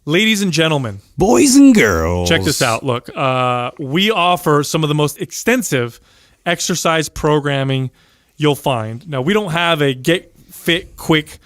Ladies and gentlemen, boys and girls, check this out. Look, we offer some of the most extensive exercise programming you'll find. Now, we don't have a get fit quick,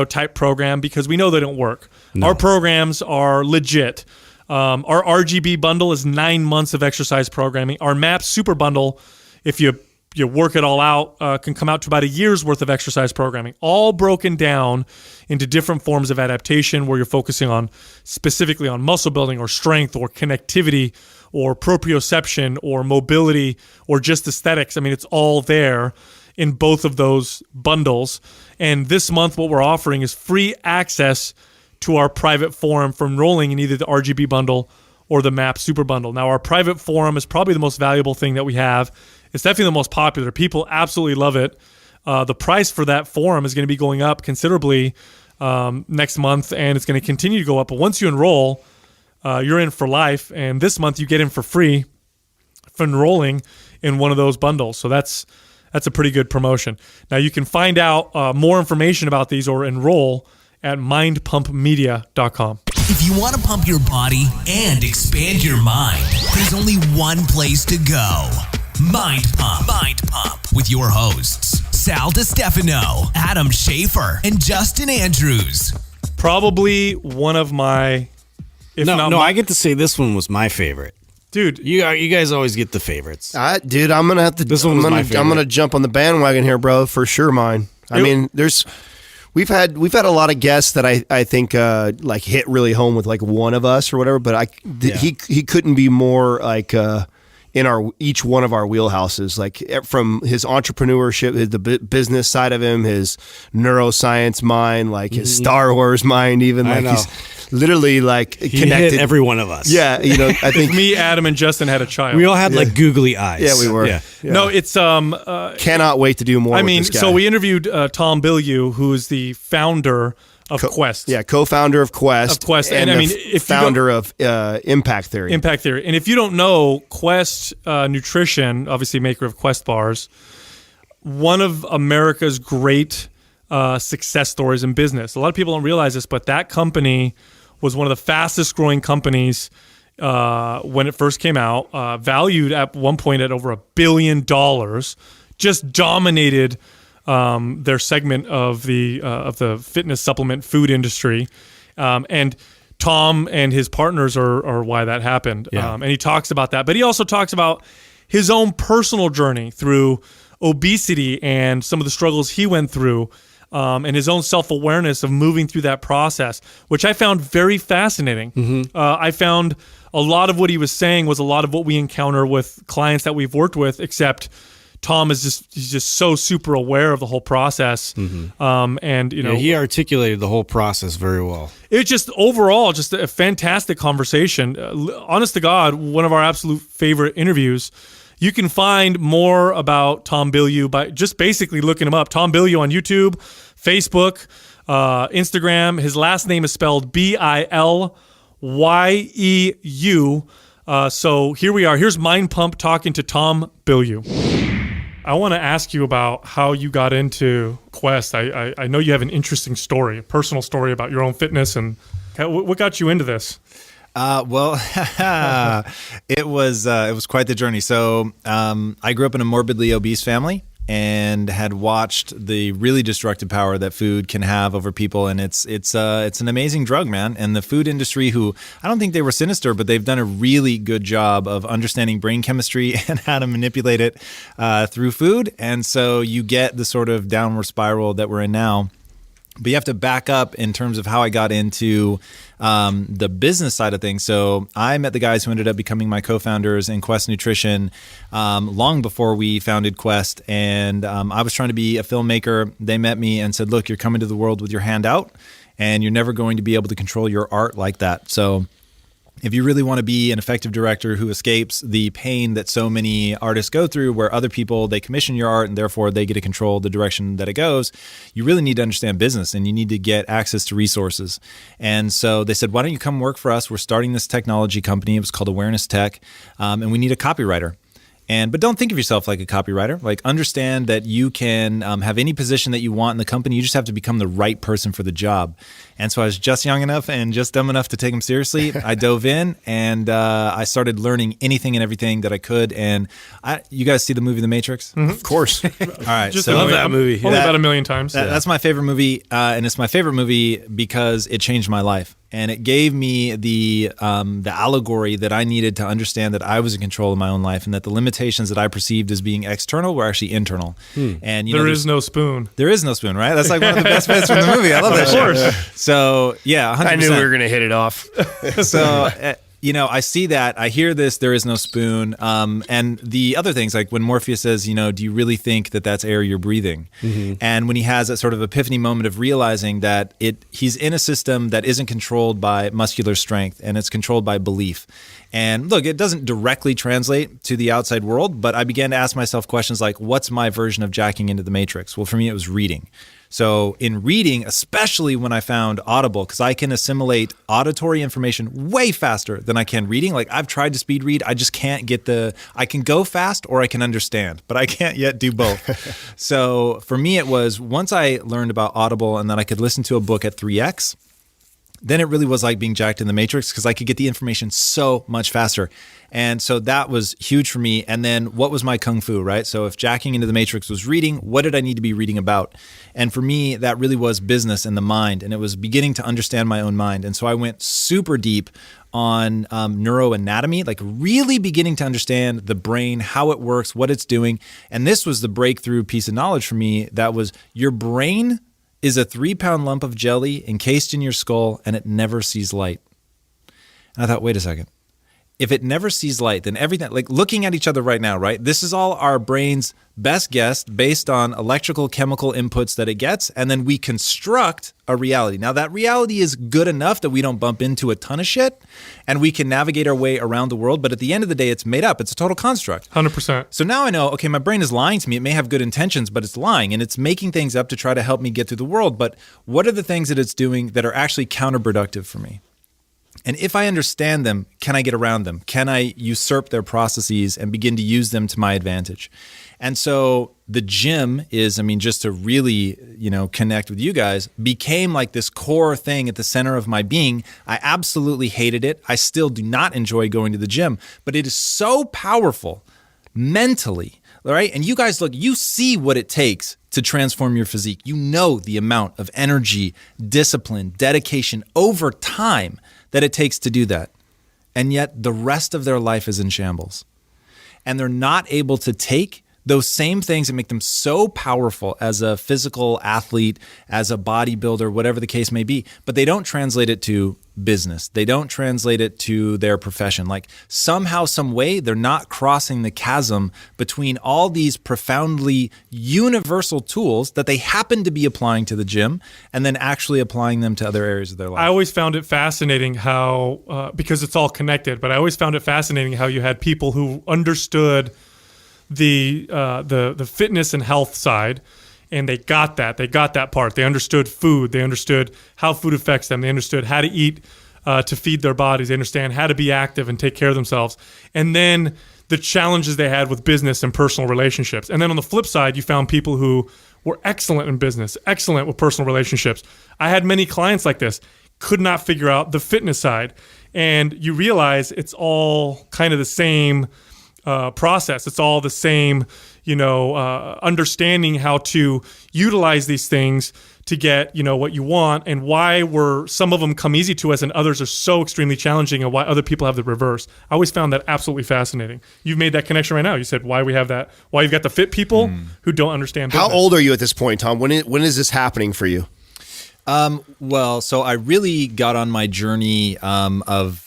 type program because we know they don't work. No. Our programs are legit. Our RGB bundle is 9 months of exercise programming. Our MAP Super Bundle, if you work it all out, can come out to about a year's worth of exercise programming, all broken down into different forms of adaptation where you're focusing on specifically on muscle building or strength or connectivity or proprioception or mobility or just aesthetics. I mean, it's all there in both of those bundles. And this month, what we're offering is free access to our private forum for enrolling in either the RGB bundle or the MAP Super Bundle. Now, our private forum is probably the most valuable thing that we have. It's definitely the most popular. People absolutely love it. The price for that forum is going to be going up considerably next month, and it's going to continue to go up. But once you enroll, you're in for life. And this month, you get in for free for enrolling in one of those bundles. So that's a pretty good promotion. Now, you can find out more information about these or enroll at mindpumpmedia.com. If you want to pump your body and expand your mind, there's only one place to go. Mind Pump. Mind Pump with your hosts, Sal DiStefano, Adam Schaefer, and Justin Andrews. Probably one of my... I get to say this one was my favorite. Dude, you guys always get the favorites. Dude, I'm gonna have to. This one was my favorite. I'm gonna jump on the bandwagon here, bro, for sure. Mine. I mean, we've had a lot of guests that I think like hit really home with like one of us or whatever, but he couldn't be more like in each one of our wheelhouses, like from his entrepreneurship, the business side of him, his neuroscience mind, like his Star Wars mind, even like he's literally like he connected. Hit every one of us. Yeah, I think me, Adam, and Justin had a child. We all had like googly eyes. Yeah, we were. Yeah. No, it's cannot wait to do more. I mean, with this guy. so we interviewed Tom Bilyeu, who is the founder of Quest. Yeah, co-founder of Quest. And I mean, if founder of Impact Theory. Impact Theory. And if you don't know, Quest Nutrition, obviously maker of Quest bars, one of America's great success stories in business. A lot of people don't realize this, but that company was one of the fastest growing companies when it first came out, valued at one point at over $1 billion, just dominated their segment of the fitness supplement food industry, and Tom and his partners are why that happened. Yeah. And he talks about that, but he also talks about his own personal journey through obesity and some of the struggles he went through, and his own self-awareness of moving through that process, which I found very fascinating. I found a lot of what he was saying was a lot of what we encounter with clients that we've worked with, except Tom is just so super aware of the whole process. And he articulated the whole process very well. It's just overall just a fantastic conversation. Honest to God, one of our absolute favorite interviews. You can find more about Tom Bilyeu by just basically looking him up. Tom Bilyeu on YouTube, Facebook, Instagram. His last name is spelled Bilyeu. So here we are. Here's Mind Pump talking to Tom Bilyeu. I want to ask you about how you got into Quest. I know you have an interesting story, a personal story about your own fitness, and what got you into this? Well, it was quite the journey. So I grew up in a morbidly obese family and had watched the really destructive power that food can have over people, and it's an amazing drug, man. And the food industry, who I don't think they were sinister, but they've done a really good job of understanding brain chemistry and how to manipulate it through food. And so you get the sort of downward spiral that we're in now. But you have to back up in terms of how I got into the business side of things. So I met the guys who ended up becoming my co-founders in Quest Nutrition long before we founded Quest. And I was trying to be a filmmaker. They met me and said, look, you're coming to the world with your hand out, and you're never going to be able to control your art like that. So if you really want to be an effective director who escapes the pain that so many artists go through, where other people, they commission your art and therefore they get to control the direction that it goes, you really need to understand business and you need to get access to resources. And so they said, why don't you come work for us? We're starting this technology company. It was called Awareness Tech, and we need a copywriter. But don't think of yourself like a copywriter. Like, understand that you can have any position that you want in the company. You just have to become the right person for the job. And so I was just young enough and just dumb enough to take them seriously. I dove in and I started learning anything and everything that I could. And you guys see the movie The Matrix? Of course. All right. Just so love that movie. Only about a million times. That's my favorite movie, and it's my favorite movie because it changed my life, and it gave me the allegory that I needed to understand that I was in control of my own life, and that the limitations that I perceived as being external were actually internal. And There is no spoon. there is no spoon, right? That's like one of the best bits from the movie. I love that. Of course. So yeah, 100%. I knew we were going to hit it off. So, I see that. I hear this, there is no spoon. And the other things, like when Morpheus says, do you really think that that's air you're breathing? And when he has that sort of epiphany moment of realizing that he's in a system that isn't controlled by muscular strength and it's controlled by belief. And look, it doesn't directly translate to the outside world, but I began to ask myself questions like, what's my version of jacking into the matrix? Well, for me, it was reading. So in reading, especially when I found Audible, because I can assimilate auditory information way faster than I can reading. Like, I've tried to speed read. I just can't get I can go fast or I can understand, but I can't yet do both. So for me, it was once I learned about Audible and then I could listen to a book at 3x, then it really was like being jacked in the matrix because I could get the information so much faster. And so that was huge for me. And then what was my kung fu, right? So if jacking into the matrix was reading, what did I need to be reading about? And for me, that really was business and the mind. And it was beginning to understand my own mind. And so I went super deep on neuroanatomy, like really beginning to understand the brain, how it works, what it's doing. And this was the breakthrough piece of knowledge for me. That was, your brain is a 3-pound lump of jelly encased in your skull and it never sees light. And I thought, wait a second. If it never sees light, then everything, like looking at each other right now, right? This is all our brain's best guess based on electrical, chemical inputs that it gets. And then we construct a reality. Now, that reality is good enough that we don't bump into a ton of shit and we can navigate our way around the world. But at the end of the day, it's made up. It's a total construct. 100%. So now I know, okay, my brain is lying to me. It may have good intentions, but it's lying and it's making things up to try to help me get through the world. But what are the things that it's doing that are actually counterproductive for me? And if I understand them, can I get around them? Can I usurp their processes and begin to use them to my advantage? And so the gym is, just to really, connect with you guys, became like this core thing at the center of my being. I absolutely hated it. I still do not enjoy going to the gym, but it is so powerful mentally, all right? And you guys, look, you see what it takes to transform your physique. You know the amount of energy, discipline, dedication over time that it takes to do that. And yet the rest of their life is in shambles. And they're not able to take those same things that make them so powerful as a physical athlete, as a bodybuilder, whatever the case may be, but they don't translate it to business. They don't translate it to their profession. Like somehow, some way, they're not crossing the chasm between all these profoundly universal tools that they happen to be applying to the gym and then actually applying them to other areas of their life. I always found it fascinating how, because it's all connected, but I always found it fascinating how you had people who understood the fitness and health side, and they got that part. They understood food. They understood how food affects them. They understood how to eat to feed their bodies. They understand how to be active and take care of themselves. And then the challenges they had with business and personal relationships. And then on the flip side, you found people who were excellent in business, excellent with personal relationships. I had many clients like this, could not figure out the fitness side. And you realize it's all kind of the same process. It's all the same, understanding how to utilize these things to get, what you want, and why some of them come easy to us and others are so extremely challenging, and why other people have the reverse. I always found that absolutely fascinating. You've made that connection right now. You said why we have that, why you've got the fit people who don't understand business. How old are you at this point, Tom? When is this happening for you? So I really got on my journey of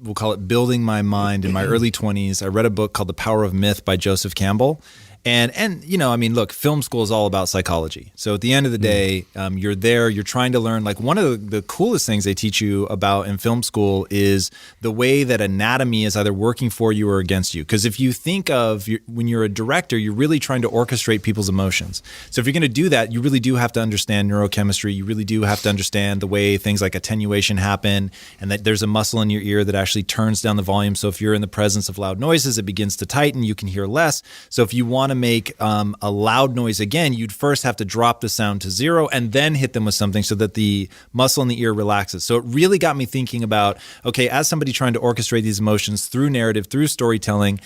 we'll call it building my mind in my early 20s. I read a book called The Power of Myth by Joseph Campbell. And I mean, look, film school is all about psychology. So at the end of the day, you're there, you're trying to learn. Like one of the coolest things they teach you about in film school is the way that anatomy is either working for you or against you. Because if you think of when you're a director, you're really trying to orchestrate people's emotions. So if you're going to do that, you really do have to understand neurochemistry. You really do have to understand the way things like attenuation happen, and that there's a muscle in your ear that actually turns down the volume. So if you're in the presence of loud noises, it begins to tighten, you can hear less. So if you want to make a loud noise again, you'd first have to drop the sound to zero and then hit them with something so that the muscle in the ear relaxes. So it really got me thinking about, okay, as somebody trying to orchestrate these emotions through narrative, through storytelling,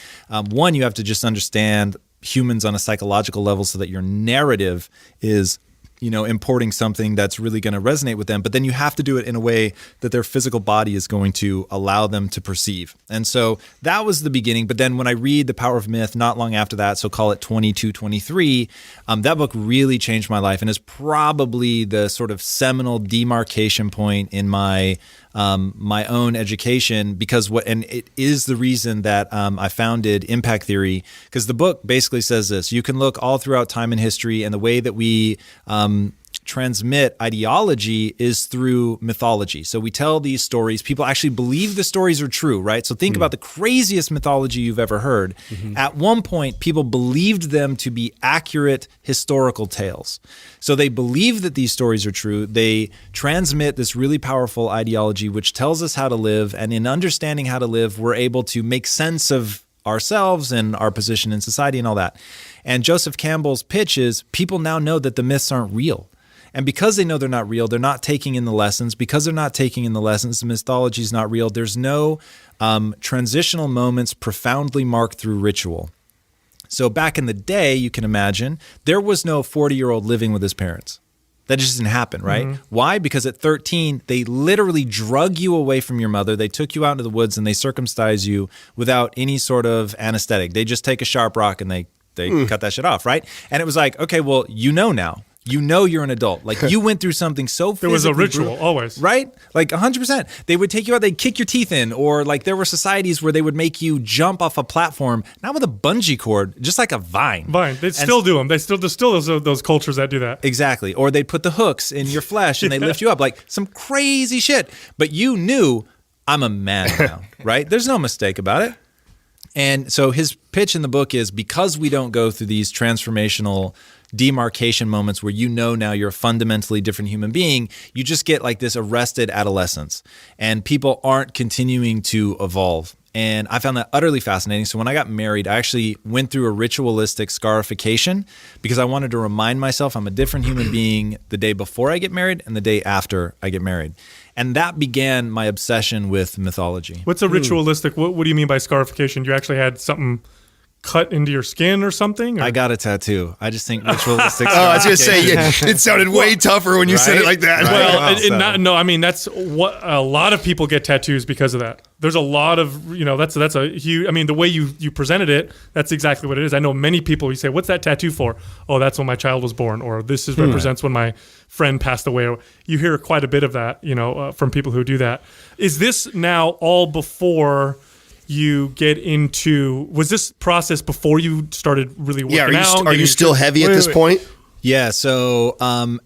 one, you have to just understand humans on a psychological level so that your narrative is importing something that's really going to resonate with them. But then you have to do it in a way that their physical body is going to allow them to perceive. And so that was the beginning. But then when I read The Power of Myth, not long after that, so call it 22, 23, that book really changed my life and is probably the sort of seminal demarcation point in my own education, because and it is the reason that I founded Impact Theory, because the book basically says this: you can look all throughout time and history, and the way that we transmit ideology is through mythology. So we tell these stories. People actually believe the stories are true, right? So think about the craziest mythology you've ever heard. At one point, people believed them to be accurate historical tales. So they believe that these stories are true. They transmit this really powerful ideology, which tells us how to live. And in understanding how to live, we're able to make sense of ourselves and our position in society and all that. And Joseph Campbell's pitch is people now know that the myths aren't real. And because they know they're not real, they're not taking in the lessons. Because they're not taking in the lessons, the mythology is not real. There's no transitional moments profoundly marked through ritual. So back in the day, you can imagine, there was no 40-year-old living with his parents. That just didn't happen, right? Why? Because at 13, they literally drug you away from your mother. They took you out into the woods and they circumcised you without any sort of anesthetic. They just take a sharp rock and they cut that shit off, right? And it was like, okay, well, now. You know you're an adult. Like you went through something so physically. There was a ritual, always. Right? Like 100%. They would take you out, they'd kick your teeth in, or like there were societies where they would make you jump off a platform, not with a bungee cord, just like a vine. They'd still do them. There's still those cultures that do that. Exactly. Or they'd put the hooks in your flesh and they lift you up, like some crazy shit. But you knew, I'm a man now, right? There's no mistake about it. And so his pitch in the book is, because we don't go through these transformational demarcation moments where now you're a fundamentally different human being, you just get like this arrested adolescence, and people aren't continuing to evolve. And I found that utterly fascinating. So when I got married, I actually went through a ritualistic scarification because I wanted to remind myself I'm a different human being the day before I get married and the day after I get married. And that began my obsession with mythology. What's a ritualistic? What do you mean by scarification? You actually had something cut into your skin or something? Or? I got a tattoo. I just think ritualistic. I was going to say, it sounded way tougher when you said it like that. Well, no, I mean, that's what a lot of people get tattoos because of that. There's a lot of, that's a huge, I mean, the way you presented it, that's exactly what it is. I know many people, you say, what's that tattoo for? Oh, that's when my child was born, or this represents when my friend passed away. You hear quite a bit of that, from people who do that. Is this now all before you get into, was this process before you started really working out? Are you still heavy at this point? Yeah. So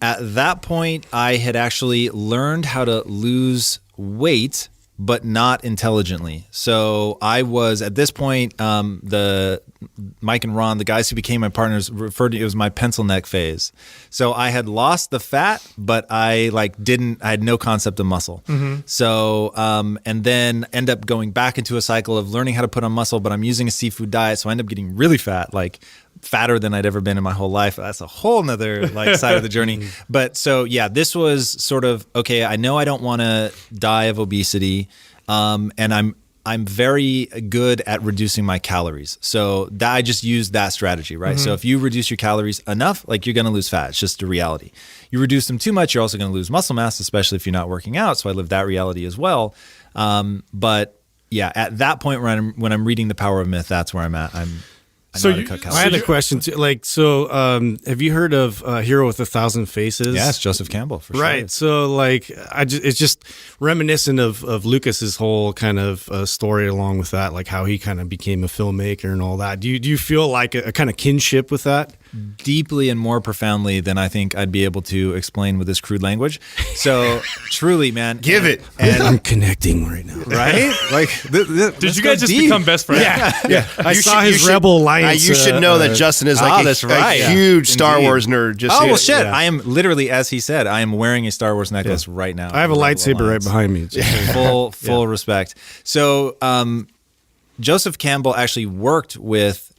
at that point, I had actually learned how to lose weight, but not intelligently. So I was, at this point, the Mike and Ron, the guys who became my partners, referred to it was my pencil neck phase. So I had lost the fat, but I had no concept of muscle. So, and then end up going back into a cycle of learning how to put on muscle, but I'm using a seafood diet. So I end up getting really fat, like fatter than I'd ever been in my whole life. That's a whole nother side of the journey. But so, yeah, this was sort of, okay, I know I don't want to die of obesity. And I'm very good at reducing my calories. So I just use that strategy, right? So if you reduce your calories enough, you're going to lose fat. It's just a reality. You reduce them too much, you're also going to lose muscle mass, especially if you're not working out. So I live that reality as well. But yeah, at that point when I'm reading The Power of Myth, that's where I'm at. know how to cut calories. I had a question too. Have you heard of Hero with 1,000 Faces? Yes, Joseph Campbell, for sure. Right. So, it's just reminiscent of Lucas's whole kind of story along with that, like how he kind of became a filmmaker and all that. Do you feel like a kind of kinship with that? Deeply and more profoundly than I think I'd be able to explain with this crude language. So, truly, man. Give it. And I'm connecting right now. Right? Did you guys just become best friends? Yeah. I saw his Rebel Alliance. You should know that Justin is that's right. a huge Star Indeed. Wars nerd. Just Oh, well, shit. I am literally, as he said, I am wearing a Star Wars necklace right now. I have a lightsaber right behind me. Full respect. So, Joseph Campbell actually worked with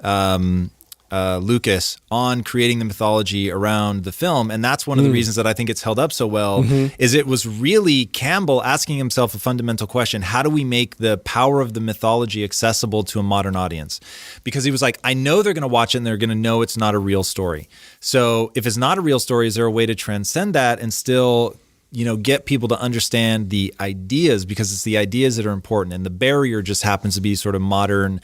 Lucas on creating the mythology around the film, and that's one of the reasons that I think it's held up so well. Is it was really Campbell asking himself a fundamental question: how do we make the power of the mythology accessible to a modern audience? Because he was like, I know they're going to watch it and they're going to know it's not a real story. So if it's not a real story, is there a way to transcend that and still get people to understand the ideas, because it's the ideas that are important. And the barrier just happens to be sort of modern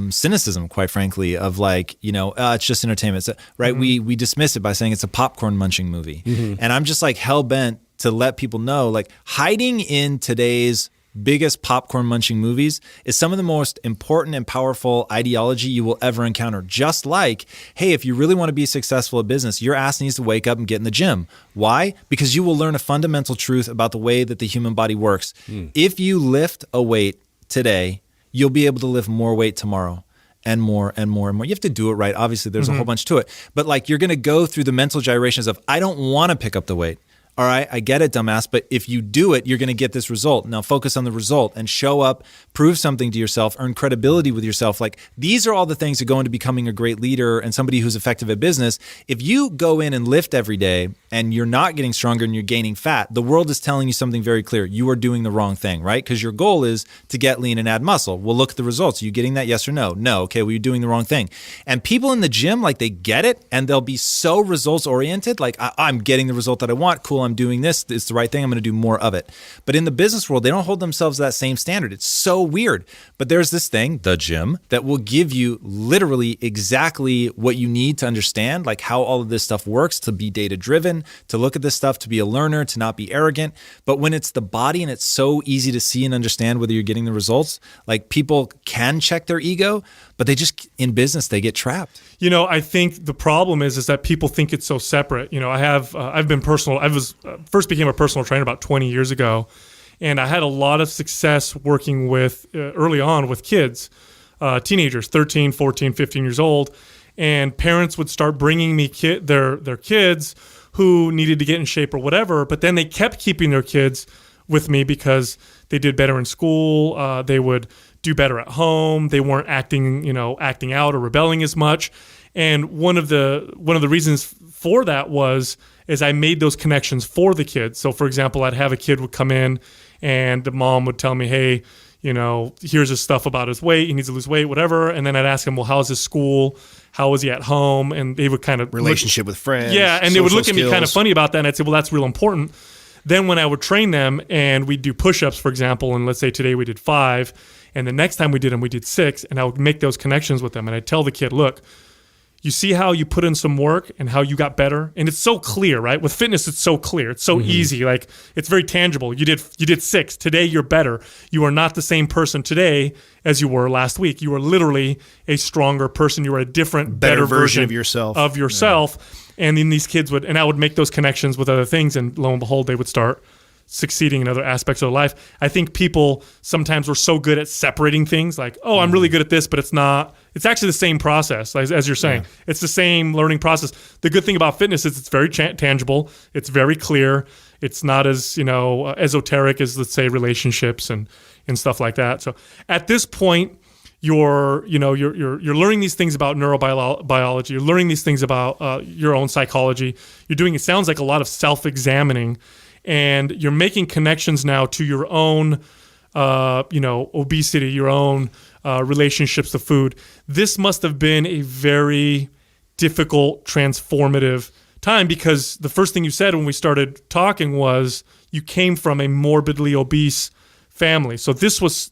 cynicism, quite frankly, of it's just entertainment. So, right. We dismiss it by saying it's a popcorn munching movie. And I'm just hell bent to let people know, hiding in today's biggest popcorn munching movies is some of the most important and powerful ideology you will ever encounter. Just like, hey, if you really want to be successful at business, your ass needs to wake up and get in the gym. Why? Because you will learn a fundamental truth about the way that the human body works. If you lift a weight today, you'll be able to lift more weight tomorrow. And more and more and more. You have to do it right. Obviously, there's a whole bunch to it. But you're going to go through the mental gyrations of, I don't want to pick up the weight. All right, I get it, dumbass, but if you do it, you're going to get this result. Now focus on the result and show up, prove something to yourself, earn credibility with yourself. These are all the things that go into becoming a great leader and somebody who's effective at business. If you go in and lift every day and you're not getting stronger and you're gaining fat, the world is telling you something very clear. You are doing the wrong thing, right? Because your goal is to get lean and add muscle. Well, look at the results. Are you getting that? Yes or no? No. Okay, well, you're doing the wrong thing. And people in the gym, they get it and they'll be so results oriented. I'm getting the result that I want. Cool, I'm doing this. It's the right thing. I'm going to do more of it. But in the business world, they don't hold themselves to that same standard. It's so weird. But there's this thing, the gym, that will give you literally exactly what you need to understand, how all of this stuff works, to be data driven, to look at this stuff, to be a learner, to not be arrogant. But when it's the body and it's so easy to see and understand whether you're getting the results, people can check their ego, but they just, in business, they get trapped. I think the problem is that people think it's so separate. I've been personal. I first became a personal trainer about 20 years ago, and I had a lot of success working with early on with kids, teenagers, 13, 14, 15 years old, and parents would start bringing me their kids who needed to get in shape or whatever, but then they kept keeping their kids with me because they did better in school. They would do better at home. They weren't acting out or rebelling as much. And one of the reasons for that is I made those connections for the kids. So for example, I'd have a kid would come in and the mom would tell me, hey, here's his stuff about his weight. He needs to lose weight, whatever. And then I'd ask him, well, how's his school? How is he at home? And they would kind of relationship with friends. Yeah. And they would look at me skills. kind of funny about that. And I'd say, well, that's real important. Then when I would train them and we'd do push-ups, for example, and let's say today we did 5, and the next time we did them, we did 6, and I would make those connections with them. And I'd tell the kid, look, you see how you put in some work and how you got better? And it's so clear, right? With fitness, it's so clear. It's so easy. It's very tangible. You did 6. Today, you're better. You are not the same person today as you were last week. You are literally a stronger person. You are a different, better version of yourself. Yeah. And then these kids I would make those connections with other things, and lo and behold, they would start succeeding in other aspects of their life. I think people sometimes were so good at separating things, I'm really good at this, but it's not. It's actually the same process, as you're saying. Yeah. It's the same learning process. The good thing about fitness is it's very tangible. It's very clear. It's not as esoteric as, let's say, relationships and stuff like that. So at this point, you're learning these things about neurobiology. You're learning these things about your own psychology. You're doing, it sounds like, a lot of self-examining, and you're making connections now to your own, obesity, your own relationships to food. This must have been a very difficult, transformative time, because the first thing you said when we started talking was you came from a morbidly obese family. So this was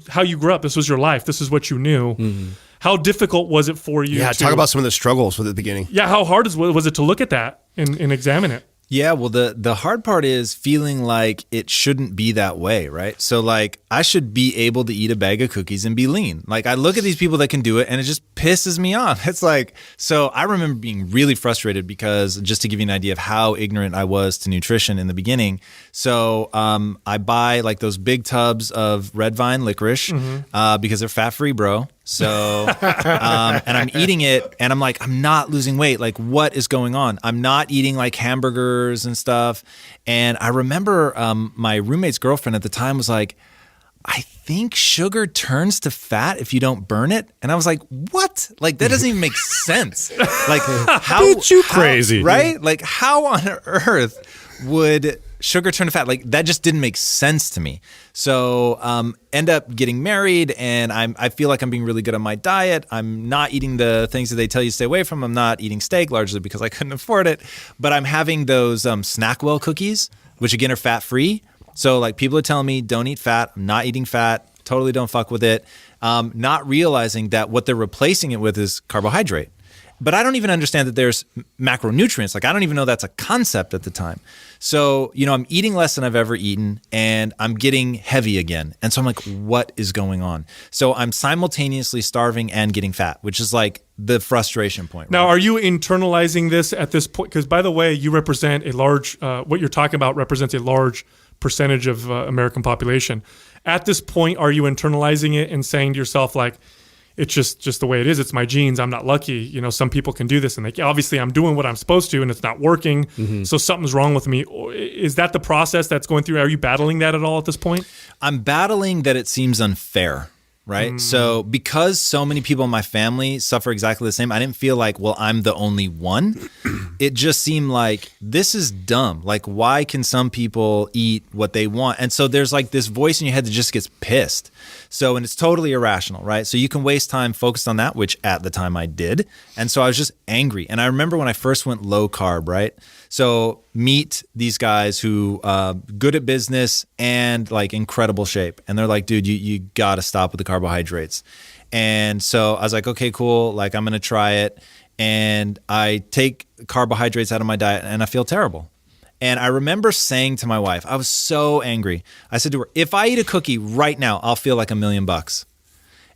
how you grew up. This was your life. This is what you knew. Mm-hmm. How difficult was it for you? Yeah, talk about some of the struggles with the beginning. Yeah, how hard was it to look at that and examine it? Yeah, well, the hard part is feeling like it shouldn't be that way, right? So like I should be able to eat a bag of cookies and be lean. Like I look at these people that can do it and it just pisses me off. It's like, so I remember being really frustrated because, just to give you an idea of how ignorant I was to nutrition in the beginning. So I buy like those big tubs of red vine licorice because they're fat free, bro. So, and I'm eating it and I'm like, I'm not losing weight. Like, what is going on? I'm not eating like hamburgers and stuff. And I remember my roommate's girlfriend at the time was like, I think sugar turns to fat if you don't burn it. And I was like, what? Like, that doesn't even make sense. Like, how? Bitch, you crazy. Right? Like, how on earth would sugar turn to fat? Like, that just didn't make sense to me. So end up getting married, and I feel like I'm being really good on my diet. I'm not eating the things that they tell you to stay away from. I'm not eating steak, largely because I couldn't afford it. But I'm having those Snackwell cookies, which again are fat-free. So like people are telling me, don't eat fat. I'm not eating fat. Totally don't fuck with it. Not realizing that what they're replacing it with is carbohydrate. But I don't even understand that there's macronutrients. Like I don't even know that's a concept at the time. So, I'm eating less than I've ever eaten and I'm getting heavy again. And so I'm like, what is going on? So I'm simultaneously starving and getting fat, which is like the frustration point. Now, right? are you internalizing this at this point? Because by the way, you represent a large, what you're talking about represents a large percentage of American population. At this point, are you internalizing it and saying to yourself, like, it's just the way it is. It's my genes. I'm not lucky. Some people can do this, and obviously I'm doing what I'm supposed to, and it's not working. So something's wrong with me. Is that the process that's going through? Are you battling that at all at this point? I'm battling that it seems unfair, right? So because so many people in my family suffer exactly the same, I didn't feel like, well, I'm the only one. It just seemed like this is dumb. Like, why can some people eat what they want? And so there's like this voice in your head that just gets pissed. So, and it's totally irrational, right? So you can waste time focused on that, which at the time I did. And so I was just angry. And I remember when I first went low carb, right? So meet these guys who good at business and like incredible shape. And they're like, dude, you got to stop with the carbohydrates. And so I was like, okay, cool. Like I'm going to try it. And I take carbohydrates out of my diet and I feel terrible. And I remember saying to my wife, I was so angry. I said to her, if I eat a cookie right now, I'll feel like $1 million.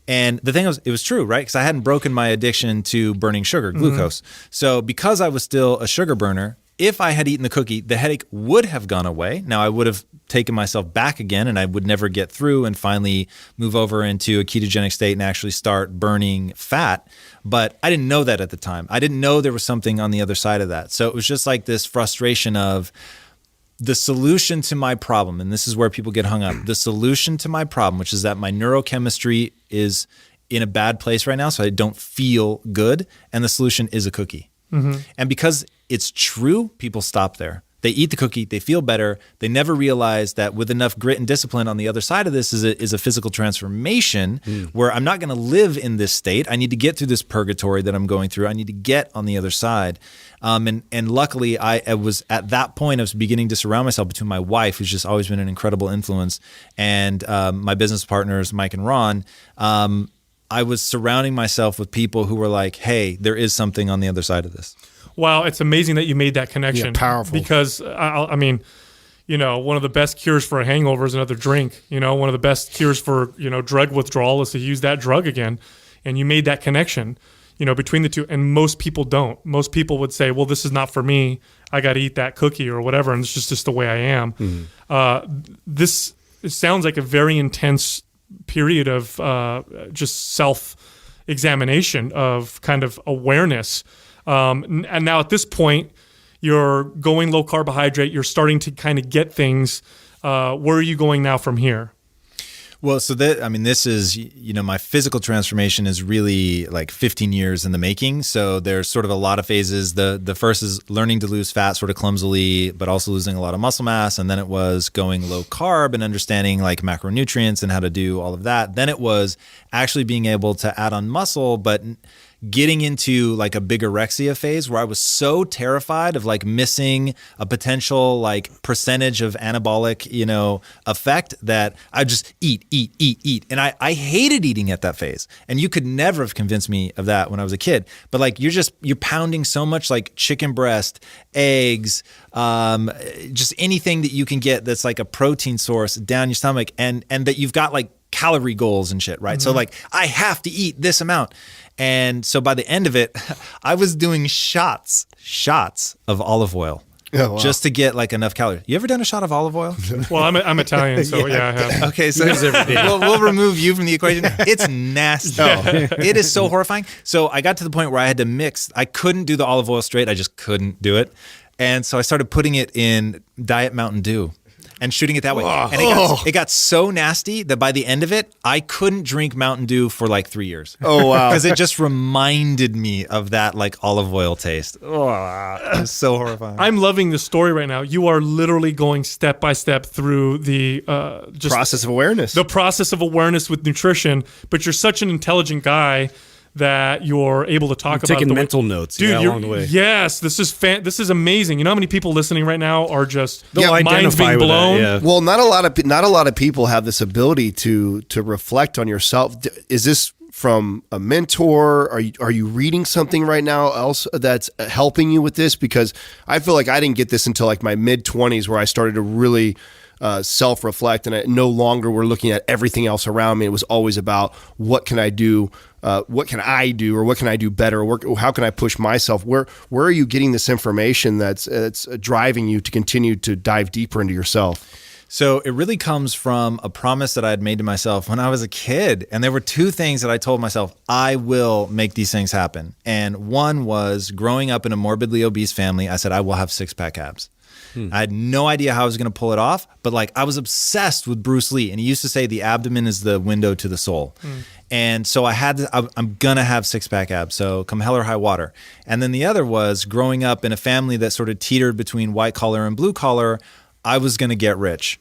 And the thing was, it was true, right? Because I hadn't broken my addiction to burning sugar, glucose. So because I was still a sugar burner, if I had eaten the cookie, the headache would have gone away. Now I would have taken myself back again and I would never get through and finally move over into a ketogenic state and actually start burning fat. But I didn't know that at the time. I didn't know there was something on the other side of that. So it was just like this frustration of the solution to my problem. And this is where people get hung up. The solution to my problem, which is that my neurochemistry is in a bad place right now, so I don't feel good. And the solution is a cookie. And because it's true, people stop there. They eat the cookie, they feel better. They never realize that with enough grit and discipline on the other side of this is a physical transformation where I'm not going to live in this state. I need to get through this purgatory that I'm going through. I need to get on the other side. And luckily, I was at that point, I was beginning to surround myself between my wife, who's just always been an incredible influence, and my business partners, Mike and Ron. I was surrounding myself with people who were like, hey, there is something on the other side of this. Wow, it's amazing that you made that connection. Yeah, powerful. Because, I mean, one of the best cures for a hangover is another drink. One of the best cures for, drug withdrawal is to use that drug again. And you made that connection, between the two. And most people don't. Most people would say, well, this is not for me. I got to eat that cookie or whatever. And it's just the way I am. It sounds like a very intense period of just self-examination, of kind of awareness. And now at this point, you're going low carbohydrate. You're starting to kind of get things. Where are you going now from here? Well, so this is, my physical transformation is really like 15 years in the making. So there's sort of a lot of phases. The first is learning to lose fat sort of clumsily, but also losing a lot of muscle mass. And then it was going low carb and understanding like macronutrients and how to do all of that. Then it was actually being able to add on muscle, but getting into like a bigorexia phase where I was so terrified of like missing a potential like percentage of anabolic, effect that I just eat. And I hated eating at that phase. And you could never have convinced me of that when I was a kid. But like you're pounding so much like chicken breast, eggs, just anything that you can get that's like a protein source down your stomach, and that you've got like calorie goals and shit, right? So like I have to eat this amount. And so by the end of it, I was doing shots of olive oil. Oh, wow. Just to get like enough calories. You ever done a shot of olive oil? Well, I'm Italian, so yeah, I have. Okay, so we'll remove you from the equation. It's nasty. It is so horrifying. So I got to the point where I had to mix. I couldn't do the olive oil straight. I just couldn't do it. And so I started putting it in Diet Mountain Dew and shooting it that way. And it got so nasty that by the end of it, I couldn't drink Mountain Dew for like 3 years. Oh, wow. Because it just reminded me of that like olive oil taste. Oh, it was so horrifying. I'm loving the story right now. You are literally going step by step through the just Process of awareness. the process of awareness with nutrition, but you're such an intelligent guy that you're able to talk about Taking the mental notes Dude, yeah, you're- along the way. Yes, this is amazing. You know how many people listening right now are just They'll minds identify being with that, blown? yeah. Well, not a lot of people have this ability to reflect on yourself. Is this from a mentor? Are you reading something right now else that's helping you with this? Because I feel like I didn't get this until like my mid-20s, where I started to really self-reflect, and no longer we're looking at everything else around me. It was always about what can I do, or what can I do better, or how can I push myself? Where are you getting this information that's driving you to continue to dive deeper into yourself? So it really comes from a promise that I had made to myself when I was a kid. And there were two things that I told myself, I will make these things happen. And one was growing up in a morbidly obese family. I said, I will have six-pack abs. I had no idea how I was going to pull it off, but like I was obsessed with Bruce Lee, and he used to say the abdomen is the window to the soul. And so I'm going to have six-pack abs, so come hell or high water. And then the other was growing up in a family that sort of teetered between white collar and blue collar, I was going to get rich.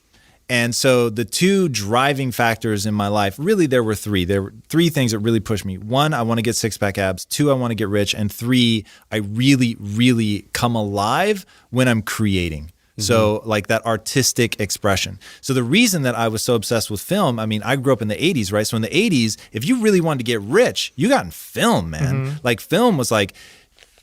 And so the two driving factors in my life, really there were three. There were three things that really pushed me. One, I want to get six-pack abs. Two, I want to get rich. And three, I really, really come alive when I'm creating. So like that artistic expression. So the reason that I was so obsessed with film, I mean, I grew up in the 80s, right? So in the 80s, if you really wanted to get rich, you got in film, man. Like film was like,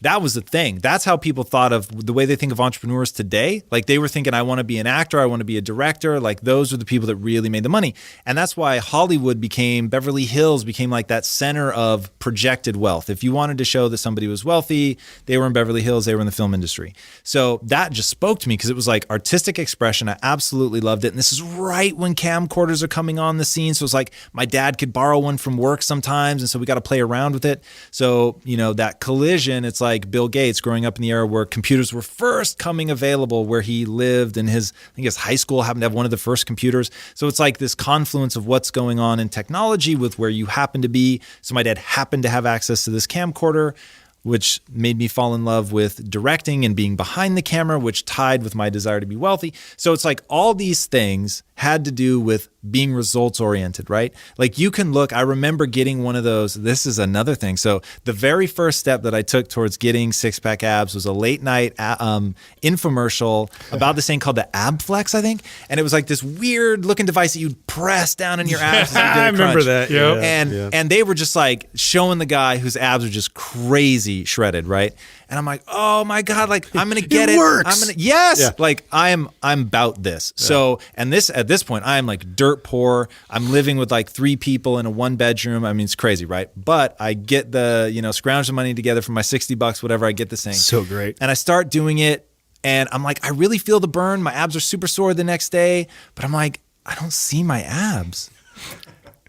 that was the thing. That's how people thought of the way they think of entrepreneurs today. Like they were thinking, I want to be an actor, I want to be a director. Like those are the people that really made the money. And that's why Hollywood Beverly Hills became like that center of projected wealth. If you wanted to show that somebody was wealthy, they were in Beverly Hills, they were in the film industry. So that just spoke to me because it was like artistic expression. I absolutely loved it. And this is right when camcorders are coming on the scene. So it's like my dad could borrow one from work sometimes. And so we got to play around with it. So, that collision, it's like Bill Gates growing up in the era where computers were first coming available, where he lived, and I think his high school happened to have one of the first computers. So it's like this confluence of what's going on in technology with where you happen to be. So my dad happened to have access to this camcorder, which made me fall in love with directing and being behind the camera, which tied with my desire to be wealthy. So it's like all these things had to do with being results oriented, right? Like you can look, I remember getting one of those. This is another thing. So the very first step that I took towards getting six-pack abs was a late night infomercial about this thing called the Ab Flex, I think. And it was like this weird looking device that you'd press down in your abs. As you did a I remember crunch. that. Yep. Yeah. And they were just like showing the guy whose abs were just crazy shredded, right? And I'm like, oh my God, like I'm gonna get it. works. Yes, Yeah. like I'm about this. So, and at this point, I am like dirt poor. I'm living with like 3 people in a 1-bedroom. I mean, it's crazy, right? But I get the, scrounge the money together for my $60, whatever. I get this thing. So great. And I start doing it, and I'm like, I really feel the burn. My abs are super sore the next day, but I'm like, I don't see my abs.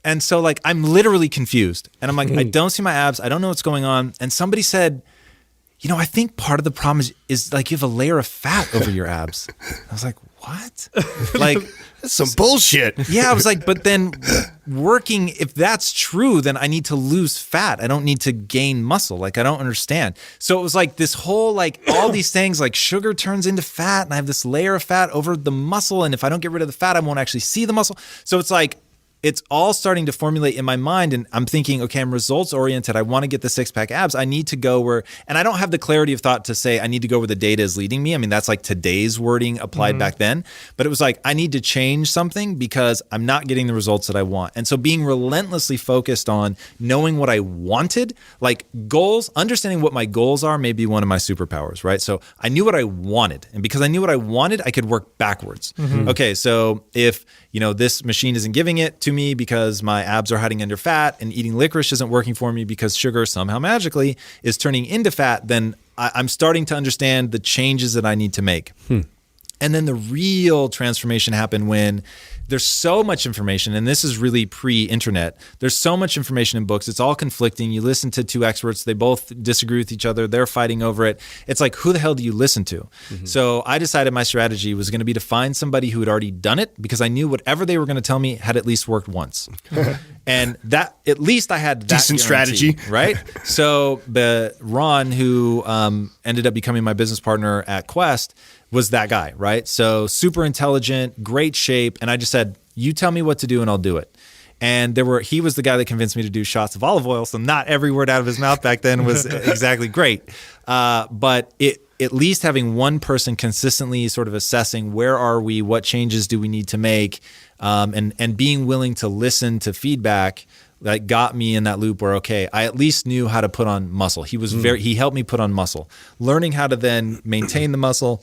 And so like, I'm literally confused. And I'm like, I don't see my abs. I don't know what's going on. And somebody said, I think part of the problem is like you have a layer of fat over your abs. I was like, what? Like, That's some bullshit. yeah, I was like, but then working, if that's true, then I need to lose fat. I don't need to gain muscle. Like, I don't understand. So it was like this whole, like all these things, like sugar turns into fat, and I have this layer of fat over the muscle. And if I don't get rid of the fat, I won't actually see the muscle. So it's like, it's all starting to formulate in my mind. And I'm thinking, okay, I'm results oriented. I want to get the 6-pack abs. I need to go where, and I don't have the clarity of thought to say I need to go where the data is leading me. I mean, that's like today's wording applied back then. But it was like, I need to change something because I'm not getting the results that I want. And so being relentlessly focused on knowing what I wanted, like goals, understanding what my goals are may be one of my superpowers, right? So I knew what I wanted. And because I knew what I wanted, I could work backwards. Okay, so if this machine isn't giving it to me because my abs are hiding under fat, and eating licorice isn't working for me because sugar somehow magically is turning into fat, then I'm starting to understand the changes that I need to make. And then the real transformation happened when there's so much information, and this is really pre-internet. There's so much information in books. It's all conflicting. You listen to two experts. They both disagree with each other. They're fighting over it. It's like, who the hell do you listen to? So I decided my strategy was going to be to find somebody who had already done it, because I knew whatever they were going to tell me had at least worked once. And that, at least I had that decent guarantee, strategy, right? So the Ron, who ended up becoming my business partner at Quest, was that guy, right? So super intelligent, great shape. And I just said, you tell me what to do and I'll do it. And he was the guy that convinced me to do shots of olive oil. So not every word out of his mouth back then was exactly great. But at least having one person consistently sort of assessing where are we, what changes do we need to make, and being willing to listen to feedback, that got me in that loop where, okay, I at least knew how to put on muscle. He helped me put on muscle. Learning how to then maintain the muscle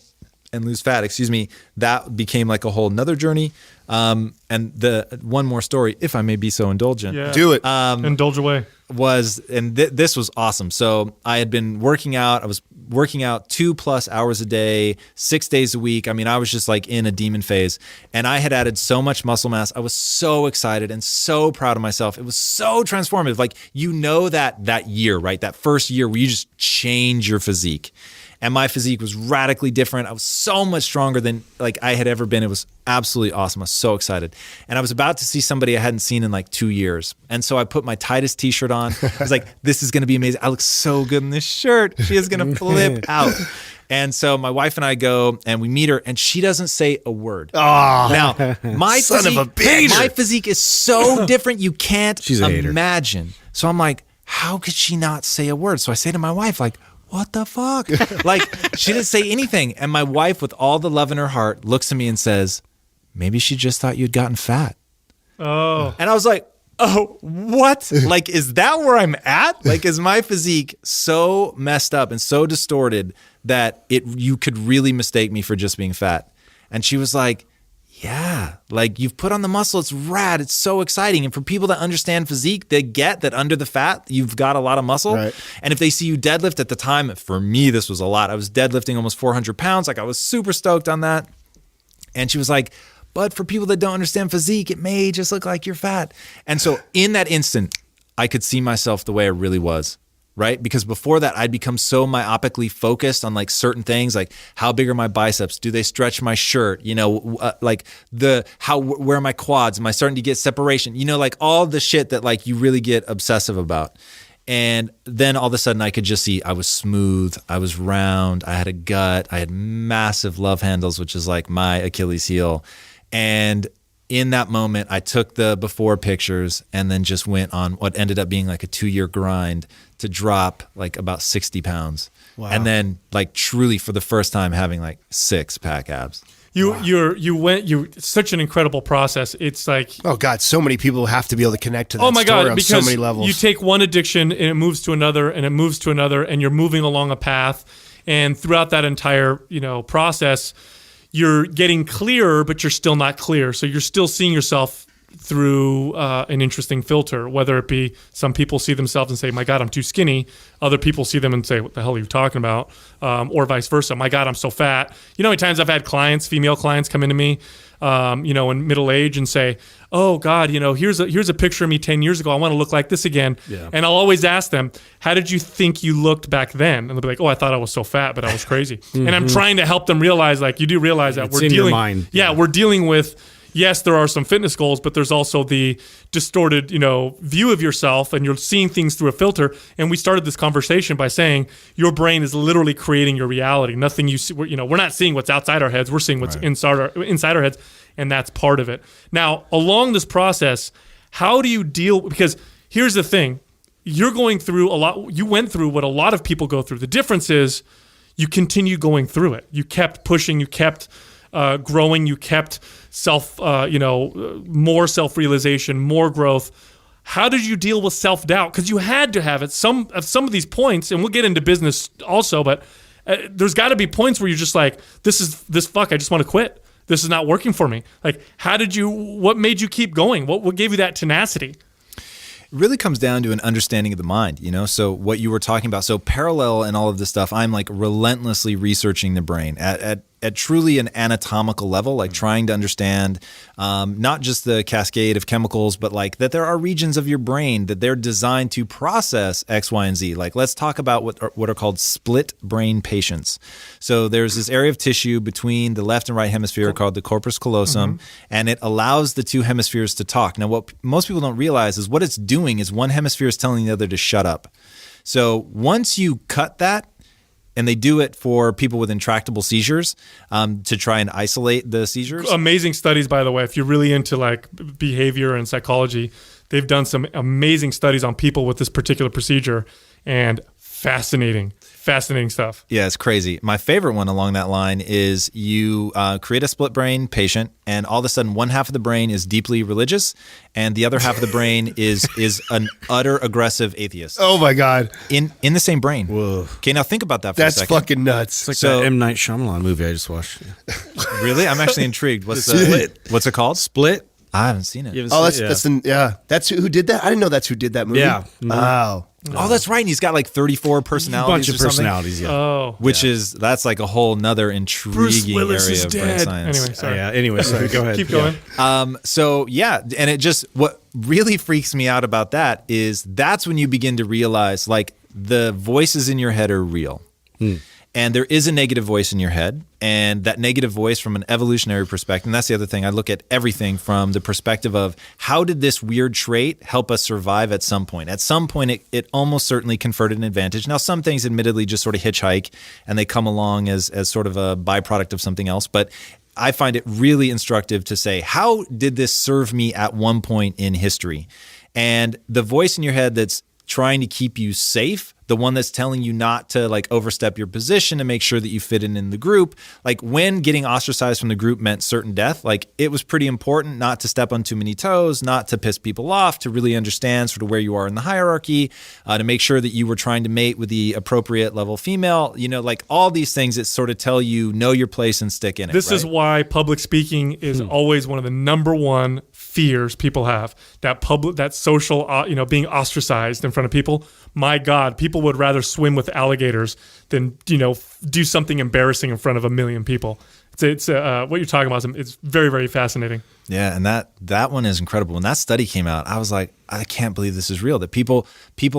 and lose fat, that became like a whole nother journey. And the one more story, if I may be so indulgent. Yeah. Do it. Indulge away. This was awesome. So I had been working out. I was working out 2+ hours a day, 6 days a week. I mean, I was just like in a demon phase, and I had added so much muscle mass. I was so excited and so proud of myself. It was so transformative. Like, that year, right? That first year where you just change your physique. And my physique was radically different. I was so much stronger than like I had ever been. It was absolutely awesome. I was so excited. And I was about to see somebody I hadn't seen in like 2 years. And so I put my tightest t-shirt on. I was like, this is going to be amazing. I look so good in this shirt. She is going to flip out. And so my wife and I go and we meet her, and she doesn't say a word. Now, my physique is so different you can't imagine. So I'm like, how could she not say a word? So I say to my wife, like, what the fuck? Like, she didn't say anything. And my wife, with all the love in her heart, looks at me and says, maybe she just thought you'd gotten fat. Oh. And I was like, oh, what? Like, is that where I'm at? Like, is my physique so messed up and so distorted that you could really mistake me for just being fat? And she was like, yeah, like, you've put on the muscle. It's rad. It's so exciting. And for people that understand physique, they get that under the fat, you've got a lot of muscle. Right. And if they see you deadlift at the time, for me, this was a lot. I was deadlifting almost 400 pounds. Like, I was super stoked on that. And she was like, but for people that don't understand physique, it may just look like you're fat. And so in that instant, I could see myself the way I really was. Right? Because before that, I'd become so myopically focused on like certain things, like how big are my biceps? Do they stretch my shirt? Like where are my quads? Am I starting to get separation? Like all the shit that like you really get obsessive about. And then all of a sudden I could just see I was smooth, I was round, I had a gut, I had massive love handles, which is like my Achilles heel. And in that moment, I took the before pictures and then just went on what ended up being like a 2-year grind to drop like about 60 pounds. Wow. And then like truly for the first time having like 6-pack abs. It's such an incredible process. It's like, oh God, so many people have to be able to connect to that story on so many levels. You take one addiction and it moves to another and it moves to another, and you're moving along a path. And throughout that entire, process, you're getting clearer, but you're still not clear. So you're still seeing yourself through an interesting filter, whether it be some people see themselves and say, my God, I'm too skinny. Other people see them and say, what the hell are you talking about? Or vice versa. My God, I'm so fat. You know how many times I've had female clients come into me, in middle age and say, oh God, here's a picture of me 10 years ago. I want to look like this again. Yeah. And I'll always ask them, how did you think you looked back then? And they'll be like, oh, I thought I was so fat, but I was crazy. Mm-hmm. And I'm trying to help them realize, like, you do realize that it's in your mind. Yeah, we're dealing with, yes, there are some fitness goals, but there's also the distorted, view of yourself, and you're seeing things through a filter. And we started this conversation by saying your brain is literally creating your reality. Nothing you see, we're not seeing what's outside our heads. We're seeing what's inside our heads, and that's part of it. Now, along this process, How do you deal? Because here's the thing. You're going through a lot. You went through what a lot of people go through. The difference is you continue going through it. You kept pushing. You kept growing. You kept more self-realization, more growth. How did you deal with self-doubt? Because you had to have it. Some of these points, and we'll get into business also, but there's got to be points where you're just like, this fuck, I just want to quit. This is not working for me. Like, what made you keep going? What gave you that tenacity? It really comes down to an understanding of the mind, So what you were talking about, so parallel and all of this stuff, I'm like relentlessly researching the brain at truly an anatomical level, like trying to understand not just the cascade of chemicals, but like that there are regions of your brain that they're designed to process X, Y, and Z. Like, let's talk about what are called split brain patients. So there's this area of tissue between the left and right hemisphere called the corpus callosum, and it allows the two hemispheres to talk. Now, what most people don't realize is what it's doing is one hemisphere is telling the other to shut up. So once you cut that, and they do it for people with intractable seizures to try and isolate the seizures. Amazing studies, by the way. If you're really into like behavior and psychology, they've done some amazing studies on people with this particular procedure, and fascinating stuff. Yeah, it's crazy. My favorite one along that line is you create a split brain patient, and all of a sudden one half of the brain is deeply religious, and the other half of the brain is an utter aggressive atheist. Oh my God. In the same brain. Whoa. Okay, now think about that for a That's second. fucking nuts. It's like that M. Night Shyamalan movie I just watched. Really? I'm actually intrigued. What's it called? Split? I haven't seen it. That's who did that. I didn't know that's who did that movie. Yeah. Wow. Oh, that's right. And he's got like 34 personalities. Bunch of or something. personalities, yeah. Oh, That's like a whole nother intriguing area of brain science. Anyway, sorry. Anyway, sorry. Go ahead. Keep going. And it just, what really freaks me out about that is that's when you begin to realize like the voices in your head are real. And there is a negative voice in your head, and that negative voice from an evolutionary perspective, and that's the other thing, I look at everything from the perspective of how did this weird trait help us survive at some point? At some point, it almost certainly conferred an advantage. Now, some things admittedly just sort of hitchhike, and they come along as sort of a byproduct of something else, but I find it really instructive to say, how did this serve me at one point in history? And the voice in your head that's trying to keep you safe, the one that's telling you not to like overstep your position and make sure that you fit in the group. Like when getting ostracized from the group meant certain death, like it was pretty important not to step on too many toes, not to piss people off, to really understand sort of where you are in the hierarchy, to make sure that you were trying to mate with the appropriate level female, like all these things that sort of tell you know your place and stick in it. This is why public speaking is always one of the number one fears people have. That social, being ostracized in front of people. My God, people would rather swim with alligators than do something embarrassing in front of a million people. It's what you're talking about. It's very, very fascinating. Yeah, and that one is incredible. When that study came out, I was like, I can't believe this is real. That people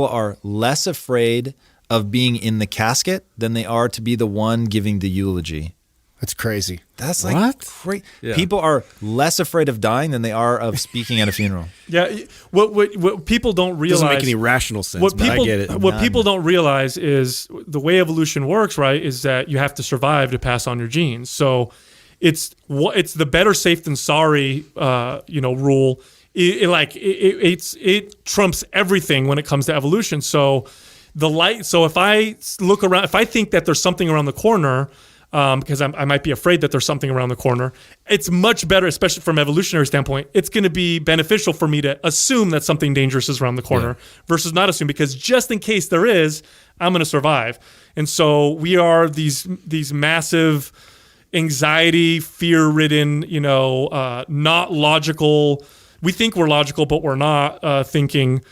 are less afraid of being in the casket than they are to be the one giving the eulogy. That's crazy. That's like great. Yeah. People are less afraid of dying than they are of speaking at a funeral. Yeah, what people don't realize doesn't make any rational sense. But I get it. What people don't realize is the way evolution works. Right, is that you have to survive to pass on your genes. So it's the better safe than sorry, rule. It trumps everything when it comes to evolution. So if I look around, if I think that there's something around the corner. Because I might be afraid that there's something around the corner. It's much better, especially from an evolutionary standpoint, it's going to be beneficial for me to assume that something dangerous is around the corner versus not assume, because just in case there is, I'm going to survive. And so we are these massive anxiety, fear-ridden, not logical. We think we're logical, but we're not thinking,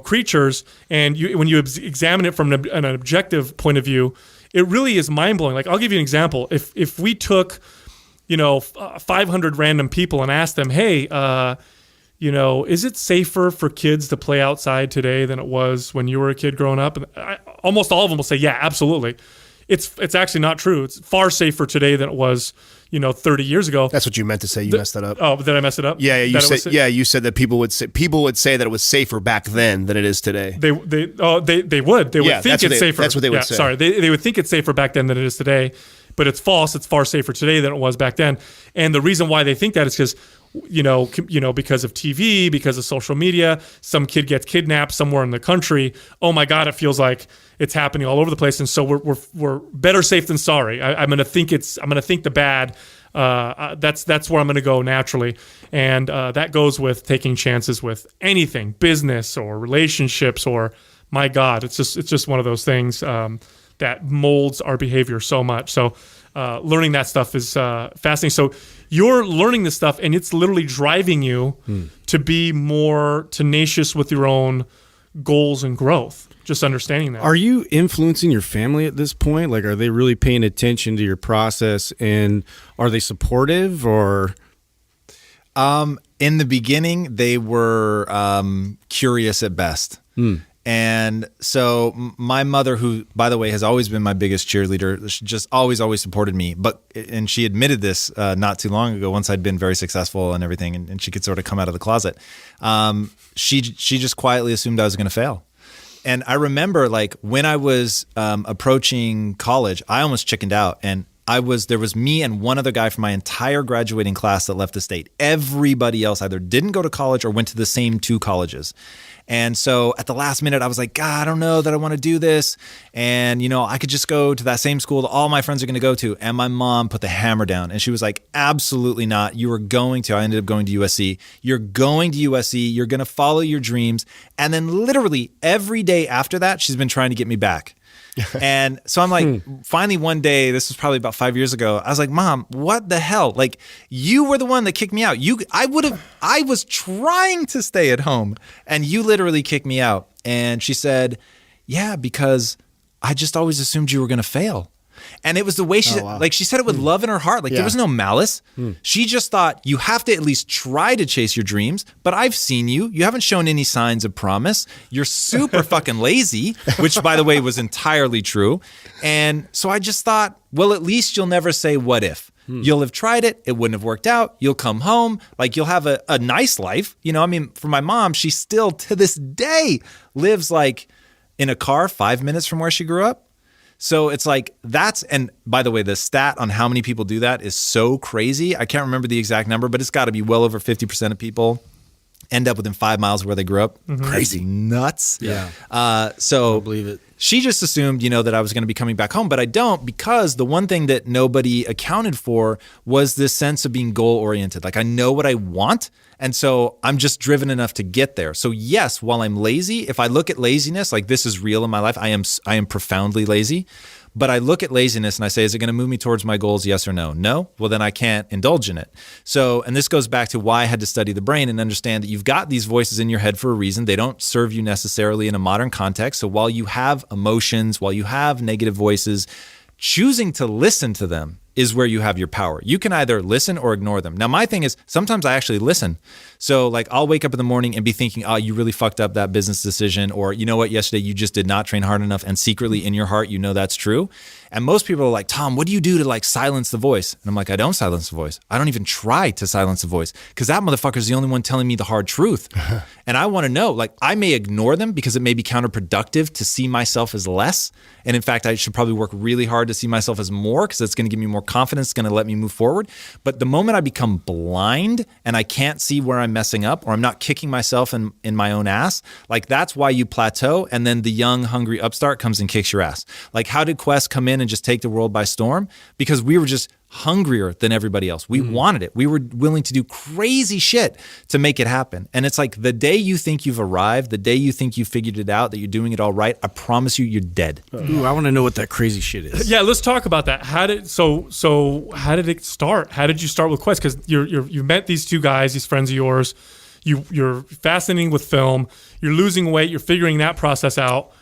creatures. And when you examine it from an objective point of view, it really is mind-blowing. Like, I'll give you an example. If we took, 500 random people and asked them, hey, is it safer for kids to play outside today than it was when you were a kid growing up? And almost all of them will say, yeah, absolutely. It's actually not true. It's far safer today than it was, 30 years ago. That's what you meant to say. You messed that up. Oh, did I mess it up? Yeah, you said that people would say that it was safer back then than it is today. They would. They would think it's safer. That's what they would say. Sorry, they would think it's safer back then than it is today, but it's false. It's far safer today than it was back then. And the reason why they think that is because because of TV, because of social media, some kid gets kidnapped somewhere in the country. Oh my God, it feels like it's happening all over the place. And so we're better safe than sorry. I'm going to think the bad. That's where I'm going to go naturally. And that goes with taking chances with anything, business or relationships, or my God, it's just one of those things that molds our behavior so much. So learning that stuff is fascinating. So you're learning this stuff, and it's literally driving you to be more tenacious with your own goals and growth. Just understanding that. Are you influencing your family at this point? Like, are they really paying attention to your process, and are they supportive, or? In the beginning, they were curious at best. And so my mother, who, by the way, has always been my biggest cheerleader, she just always supported me. And she admitted this not too long ago, once I'd been very successful and everything, and she could sort of come out of the closet. She just quietly assumed I was going to fail. And I remember, like, when I was approaching college, I almost chickened out. And there was me and one other guy from my entire graduating class that left the state. Everybody else either didn't go to college or went to the same 2 colleges. And so at the last minute, I was like, God, I don't know that I want to do this. And, I could just go to that same school that all my friends are going to go to. And my mom put the hammer down, and she was like, absolutely not. You are going to. I ended up going to USC. You're going to USC. You're going to follow your dreams. And then literally every day after that, she's been trying to get me back. And so I'm like, finally one day, this was probably about 5 years ago, I was like, Mom, what the hell? Like, you were the one that kicked me out. I was trying to stay at home, and you literally kicked me out. And she said, yeah, because I just always assumed you were going to fail. And it was the way she said, like, she said it with love in her heart. Like, there was no malice. She just thought, you have to at least try to chase your dreams. But I've seen you. You haven't shown any signs of promise. You're super fucking lazy, which, by the way, was entirely true. And so I just thought, well, at least you'll never say what if. You'll have tried it. It wouldn't have worked out. You'll come home. Like, you'll have a nice life. For my mom, she still to this day lives like in a car 5 minutes from where she grew up. So it's like and by the way, the stat on how many people do that is so crazy. I can't remember the exact number, but it's got to be well over 50% of people end up within 5 miles of where they grew up. Crazy nuts. Yeah. So I believe it. She just assumed, that I was going to be coming back home, but I don't, because the one thing that nobody accounted for was this sense of being goal oriented. Like, I know what I want. And so I'm just driven enough to get there. So yes, while I'm lazy, if I look at laziness, like, this is real in my life, I am profoundly lazy. But I look at laziness and I say, is it going to move me towards my goals? Yes or no? No? Well, then I can't indulge in it. So, and this goes back to why I had to study the brain and understand that you've got these voices in your head for a reason. They don't serve you necessarily in a modern context. So while you have emotions, while you have negative voices, choosing to listen to them is where you have your power. You can either listen or ignore them. Now, my thing is, sometimes I actually listen. So, like, I'll wake up in the morning and be thinking, oh, you really fucked up that business decision. Or, you know what, yesterday you just did not train hard enough. And secretly in your heart, you know that's true. And most people are like, Tom, what do you do to, like, silence the voice? And I'm like, I don't silence the voice. I don't even try to silence the voice, because that motherfucker's the only one telling me the hard truth. And I want to know, like, I may ignore them because it may be counterproductive to see myself as less. And in fact, I should probably work really hard to see myself as more, because it's going to give me more confidence. It's going to let me move forward. But the moment I become blind and I can't see where I'm messing up, or I'm not kicking myself in my own ass, like, that's why you plateau. And then the young, hungry upstart comes and kicks your ass. Like, how did Quest come in and just take the world by storm? Because we were just hungrier than everybody else. We wanted it. We were willing to do crazy shit to make it happen. And it's like, the day you think you've arrived, the day you think you figured it out, that you're doing it all right, I promise you, you're dead. Ooh, I want to know what that crazy shit is. Yeah, let's talk about that. How did it start? How did you start with Quest? Because you met these 2 guys, these friends of yours. You're fascinating with film. You're losing weight. You're figuring that process out.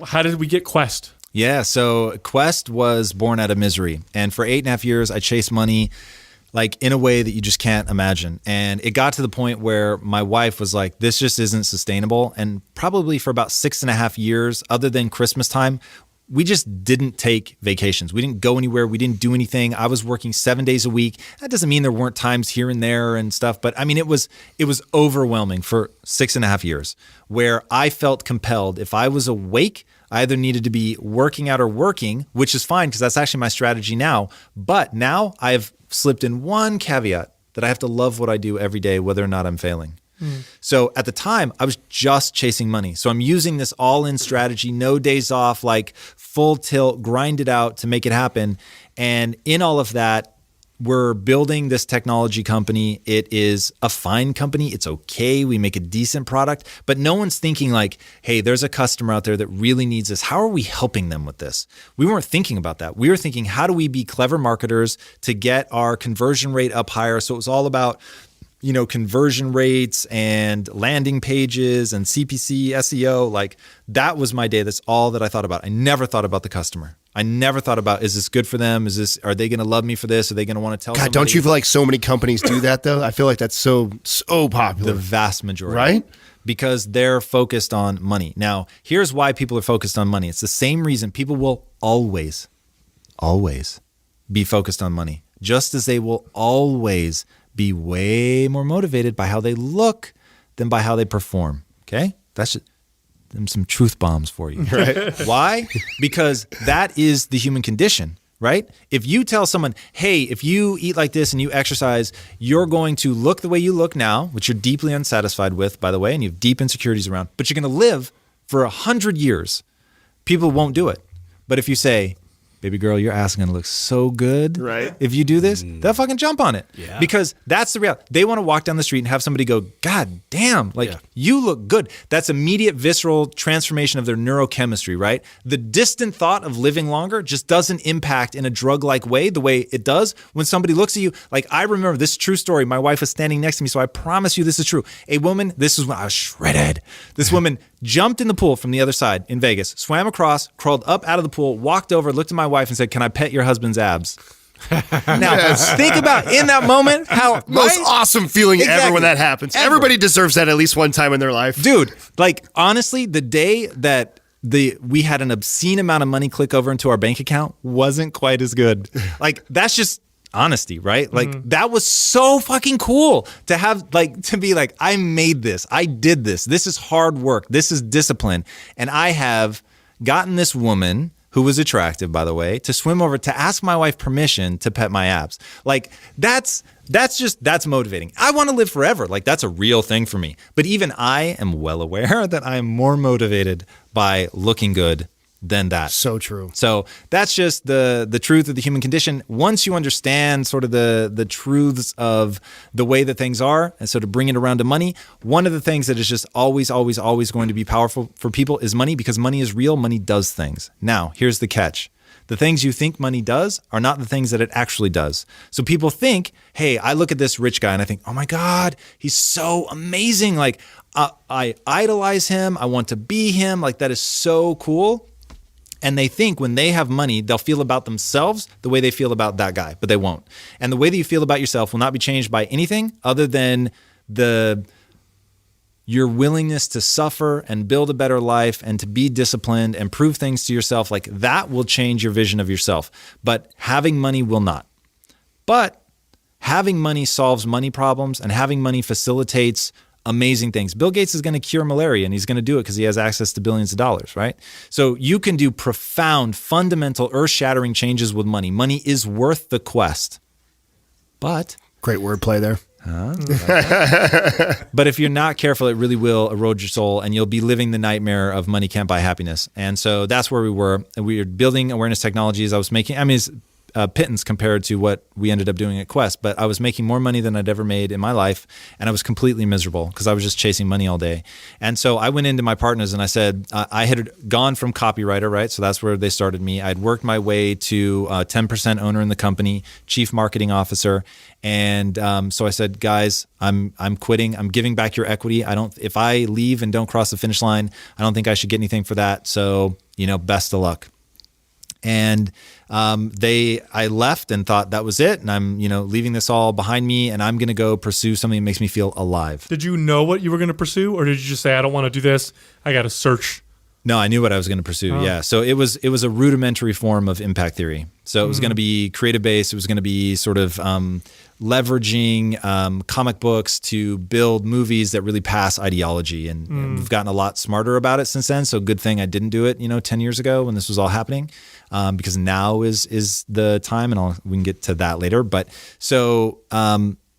How did we get Quest? Yeah, so Quest was born out of misery. And for 8.5 years, I chased money, like, in a way that you just can't imagine. And it got to the point where my wife was like, this just isn't sustainable. And probably for about 6.5 years, other than Christmas time, we just didn't take vacations. We didn't go anywhere. We didn't do anything. I was working 7 days a week. That doesn't mean there weren't times here and there and stuff. But I mean, it was overwhelming for 6.5 years, where I felt compelled, if I was awake, I either needed to be working out or working, which is fine, because that's actually my strategy now. But now I've slipped in one caveat. that I have to love what I do every day, whether or not I'm failing. So at the time, I was just chasing money. So I'm using this all-in strategy, no days off, like full tilt, grind it out to make it happen. And in all of that, we're building this technology company. It is a fine company. It's okay. We make a decent product, but no one's thinking like, hey, there's a customer out there that really needs this. How are we helping them with this? We weren't thinking about that. We were thinking, how do we be clever marketers to get our conversion rate up higher? So it was all about conversion rates and landing pages and CPC, SEO. Like that was my day. That's all that I thought about. I never thought about the customer. I never thought about, is this good for them? Are they going to love me for this? Are they going to want to tell God, somebody? don't you feel like so many companies do that though? I feel like that's so popular. The vast majority. Right? Because they're focused on money. Now, here's why people are focused on money. It's the same reason people will always be focused on money, just as they will always be way more motivated by how they look than by how they perform. Okay? That's just some truth bombs for you. Right. Why? Because that is the human condition, right? If you tell someone, hey, if you eat like this and you exercise, you're going to look the way you look now, which you're deeply unsatisfied with, by the way, and you have deep insecurities around, but you're going to live for 100 years, people won't do it. But if you say, baby girl, your ass is going to look so good. Right. If you do this, they'll fucking jump on it. Yeah. Because that's the reality. They want to walk down the street and have somebody go, God damn, you look good. That's immediate visceral transformation of their neurochemistry, right? The distant thought of living longer just doesn't impact in a drug-like way the way it does when somebody looks at you. Like I remember this true story. My wife was standing next to me, so I promise you this is true. A woman, this is when I was shredded. This woman jumped in the pool from the other side in Vegas, swam across, crawled up out of the pool, walked over, looked at my wife and said, can I pet your husband's abs? Now, think about in that moment how Most awesome feeling Exactly. ever when that happens. Ever. Everybody deserves that at least one time in their life. Dude, like honestly, the day that we had an obscene amount of money click over into our bank account wasn't quite as good. Like that's just honesty, right? Like that was so fucking cool to have, like, to be like, I made this, I did this. This is hard work. This is discipline. And I have gotten this woman who was attractive, by the way, to swim over to ask my wife permission to pet my abs. Like that's motivating. I want to live forever. Like that's a real thing for me. But even I am well aware that I am more motivated by looking good than that. So true. So that's just the truth of the human condition. Once you understand sort of the truths of the way that things are, and so to bring it around to money, one of the things that is just always going to be powerful for people is money, because money is real. Money does things. Now, here's the catch. The things you think money does are not the things that it actually does. So people think, hey, I look at this rich guy and I think, oh my God, he's so amazing. Like I idolize him. I want to be him. Like that is so cool. And they think when they have money, they'll feel about themselves the way they feel about that guy, but they won't. And the way that you feel about yourself will not be changed by anything other than your willingness to suffer and build a better life and to be disciplined and prove things to yourself. Like that will change your vision of yourself. But having money will not. But having money solves money problems, and having money facilitates amazing things. Bill Gates is going to cure malaria, and he's going to do it because he has access to billions of dollars, right? So you can do profound, fundamental, earth-shattering changes with money. Money is worth the quest. But Great wordplay there. But if you're not careful, it really will erode your soul, and you'll be living the nightmare of money can't buy happiness. And so that's where we were. We were building awareness technologies. It's pittance compared to what we ended up doing at Quest, but I was making more money than I'd ever made in my life, and I was completely miserable because I was just chasing money all day. And so I went into my partners and I said, I had gone from copywriter, right? So that's where they started me. I'd worked my way to 10% owner in the company, chief marketing officer. And so I said, guys, I'm quitting. I'm giving back your equity. If I leave and don't cross the finish line, I don't think I should get anything for that. So, best of luck. And I left and thought that was it. And I'm, leaving this all behind me, and I'm going to go pursue something that makes me feel alive. Did you know what you were going to pursue, or did you just say, I don't want to do this, I got to search? No, I knew what I was going to pursue. Yeah. So it was a rudimentary form of impact theory. So it was going to be creative based. It was going to be sort of leveraging comic books to build movies that really pass ideology. And we've gotten a lot smarter about it since then. So good thing I didn't do it, 10 years ago when this was all happening, because now is the time, and we can get to that later. But so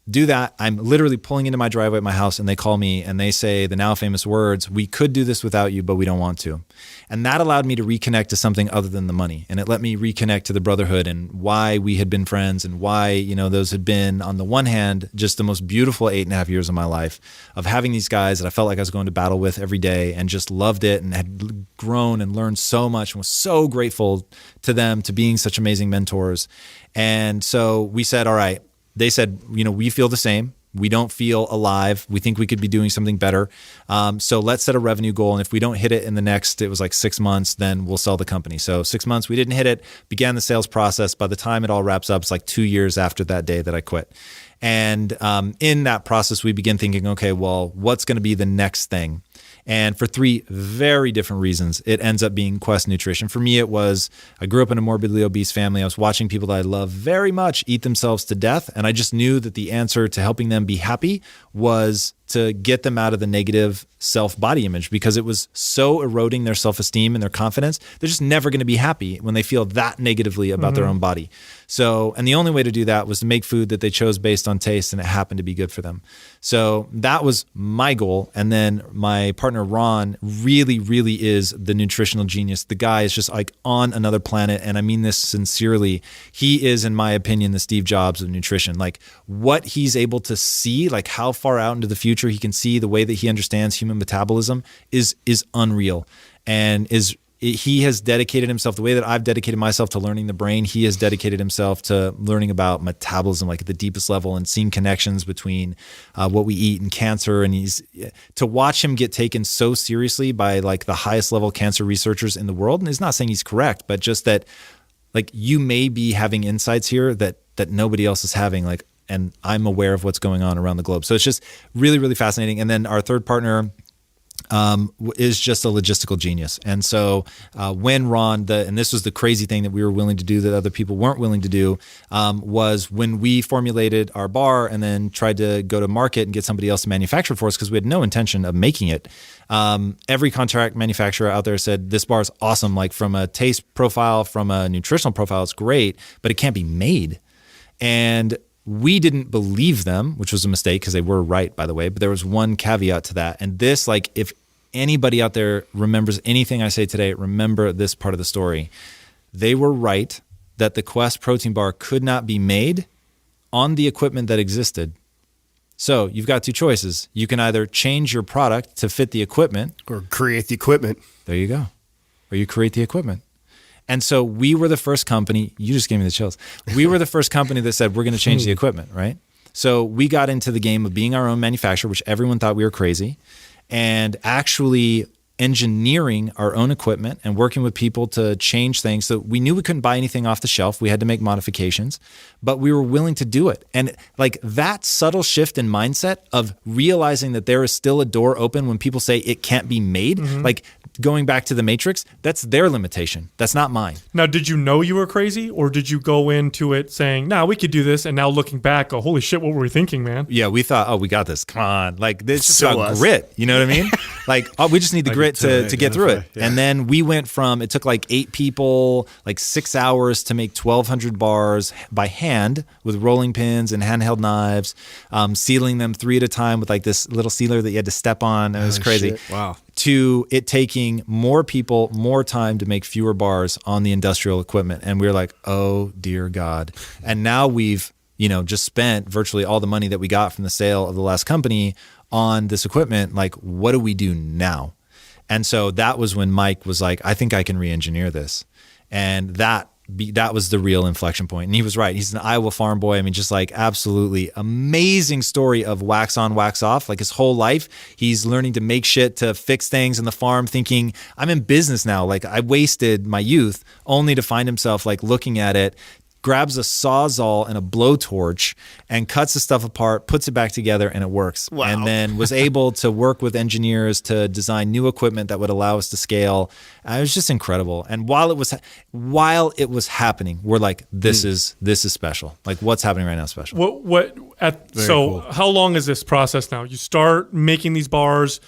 do that. I'm literally pulling into my driveway at my house, and they call me and they say the now famous words, "We could do this without you, but we don't want to." And that allowed me to reconnect to something other than the money. And it let me reconnect to the brotherhood and why we had been friends, and why, those had been, on the one hand, just the most beautiful 8.5 years of my life of having these guys that I felt like I was going to battle with every day, and just loved it and had grown and learned so much and was so grateful to them, to being such amazing mentors. And so we said, all right, they said, we feel the same. We don't feel alive. We think we could be doing something better. So let's set a revenue goal. And if we don't hit it in the next, it was like 6 months, then we'll sell the company. So 6 months, we didn't hit it, began the sales process. By the time it all wraps up, it's like 2 years after that day that I quit. And in that process, we begin thinking, okay, well, what's going to be the next thing? And for 3 very different reasons, it ends up being Quest Nutrition. For me, it was, I grew up in a morbidly obese family. I was watching people that I love very much eat themselves to death. And I just knew that the answer to helping them be happy was to get them out of the negative self-body image, because it was so eroding their self-esteem and their confidence. They're just never going to be happy when they feel that negatively about their own body. So, and the only way to do that was to make food that they chose based on taste, and it happened to be good for them. So that was my goal. And then my partner, Ron, really, really is the nutritional genius. The guy is just like on another planet. And I mean this sincerely. He is, in my opinion, the Steve Jobs of nutrition. Like what he's able to see, like how far out into the future he can see, the way that he understands human metabolism is unreal. And he has dedicated himself the way that I've dedicated myself to learning the brain. He has dedicated himself to learning about metabolism, like at the deepest level, and seeing connections between what we eat and cancer. And to watch him get taken so seriously by like the highest level cancer researchers in the world. And he's not saying he's correct, but just that like you may be having insights here that nobody else is having, like, and I'm aware of what's going on around the globe. So it's just really, really fascinating. And then our third partner is just a logistical genius. And so when Ron, and this was the crazy thing that we were willing to do that other people weren't willing to do, was when we formulated our bar and then tried to go to market and get somebody else to manufacture for us, because we had no intention of making it. Every contract manufacturer out there said, this bar is awesome. Like from a taste profile, from a nutritional profile, it's great, but it can't be made. And we didn't believe them, which was a mistake because they were right, by the way. But there was one caveat to that. And this, like, if anybody out there remembers anything I say today, remember this part of the story. They were right that the Quest protein bar could not be made on the equipment that existed. So you've got 2 choices. You can either change your product to fit the equipment, or create the equipment. There you go. Or you create the equipment. And so we were the first company, you just gave me the chills. We were the first company that said, we're going to change the equipment, right? So we got into the game of being our own manufacturer, which everyone thought we were crazy, and actually engineering our own equipment and working with people to change things. So we knew we couldn't buy anything off the shelf. We had to make modifications, but we were willing to do it. And like that subtle shift in mindset of realizing that there is still a door open when people say it can't be made, like going back to the Matrix, that's their limitation. That's not mine. Now, did you know you were crazy, or did you go into it saying, nah, we could do this, and now looking back, go, holy shit, what were we thinking, man? Yeah, we thought, oh, we got this. Come on. Like, this is So about us. grit. You know what I mean? Like, oh, we just need the grit to get through it. Yeah. And then we went from, it took like 8 people, like 6 hours to make 1,200 bars by hand with rolling pins and handheld knives, sealing them 3 at a time with like this little sealer that you had to step on. It was crazy. shit. Wow. To it taking more people, more time to make fewer bars on the industrial equipment. And we were like, oh, dear God. And now we've, just spent virtually all the money that we got from the sale of the last company on this equipment. Like, what do we do now? And so that was when Mike was like, I think I can re-engineer this. And that was the real inflection point. And he was right. He's an Iowa farm boy. I mean, just like absolutely amazing story of wax on, wax off. Like his whole life, he's learning to make shit, to fix things in the farm, thinking I'm in business now. Like I wasted my youth, only to find himself like looking at it, grabs a Sawzall and a blowtorch and cuts the stuff apart, puts it back together, and it works. Wow. And then was able to work with engineers to design new equipment that would allow us to scale. It was just incredible. And while it was happening, we're like, this is special. Like what's happening right now is special. Cool. How long is this process now? You start making these bars.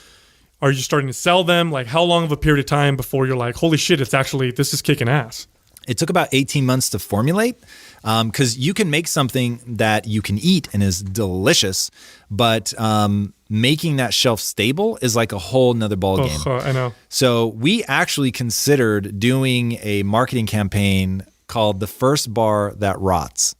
Are you starting to sell them? Like how long of a period of time before you're like, holy shit, this is kicking ass? It took about 18 months to formulate because you can make something that you can eat and is delicious, but making that shelf stable is like a whole nother ball game. I know. So we actually considered doing a marketing campaign called The First Bar That Rots.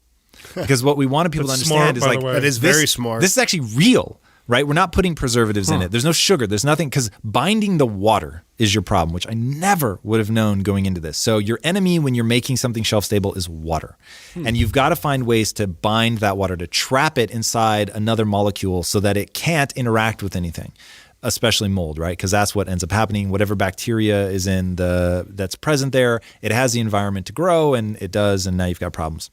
Because what we wanted people to That's understand smart, is by the way. That is very smart. This is actually real, right? We're not putting preservatives in it. There's no sugar. There's nothing, because binding the water is your problem, which I never would have known going into this. So your enemy when you're making something shelf stable is water. And you've got to find ways to bind that water, to trap it inside another molecule so that it can't interact with anything, especially mold, right? Because that's what ends up happening. Whatever bacteria is that's present there, it has the environment to grow, and it does, and now you've got problems.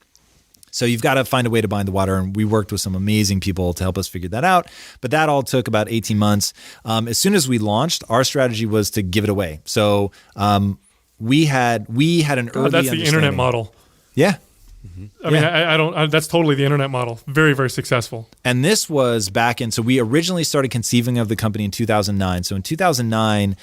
So you've got to find a way to bind the water, and we worked with some amazing people to help us figure that out. But that all took about 18 months. As soon as we launched, our strategy was to give it away. So we had an early That's the internet understanding. model. Yeah. I mean, I don't. That's totally the internet model. Very, very successful. And this was back in. So we originally started conceiving of the company in 2009. So in 2009.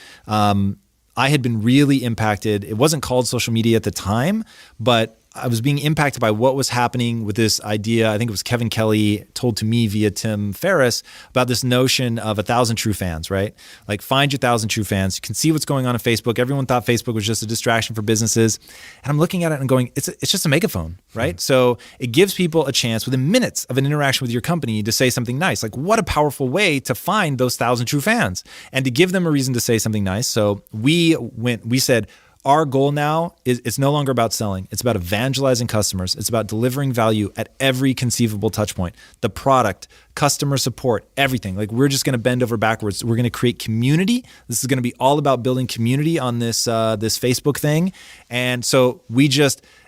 I had been really impacted. It wasn't called social media at the time, but I was being impacted by what was happening with this idea. I think it was Kevin Kelly told to me via Tim Ferriss about this notion of 1,000 true fans, right? Like find your 1,000 true fans. You can see what's going on Facebook. Everyone thought Facebook was just a distraction for businesses. And I'm looking at it and going, it's just a megaphone, right? So it gives people a chance within minutes of an interaction with your company to say something nice. Like what a powerful way to find those 1,000 true fans and to give them a reason to say something nice. So we said, our goal now is it's no longer about selling. It's about evangelizing customers. It's about delivering value at every conceivable touch point. The product, customer support, everything. Like we're just going to bend over backwards. We're going to create community. This is going to be all about building community on this Facebook thing. And so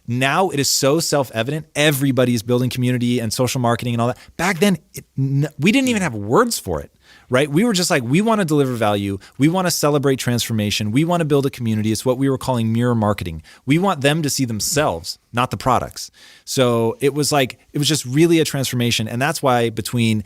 now it is so self-evident. Everybody's building community and social marketing and all that. Back then, we didn't even have words for it. Right? We were just like, we want to deliver value. We want to celebrate transformation. We want to build a community. It's what we were calling mirror marketing. We want them to see themselves, not the products. So it was just really a transformation. And that's why between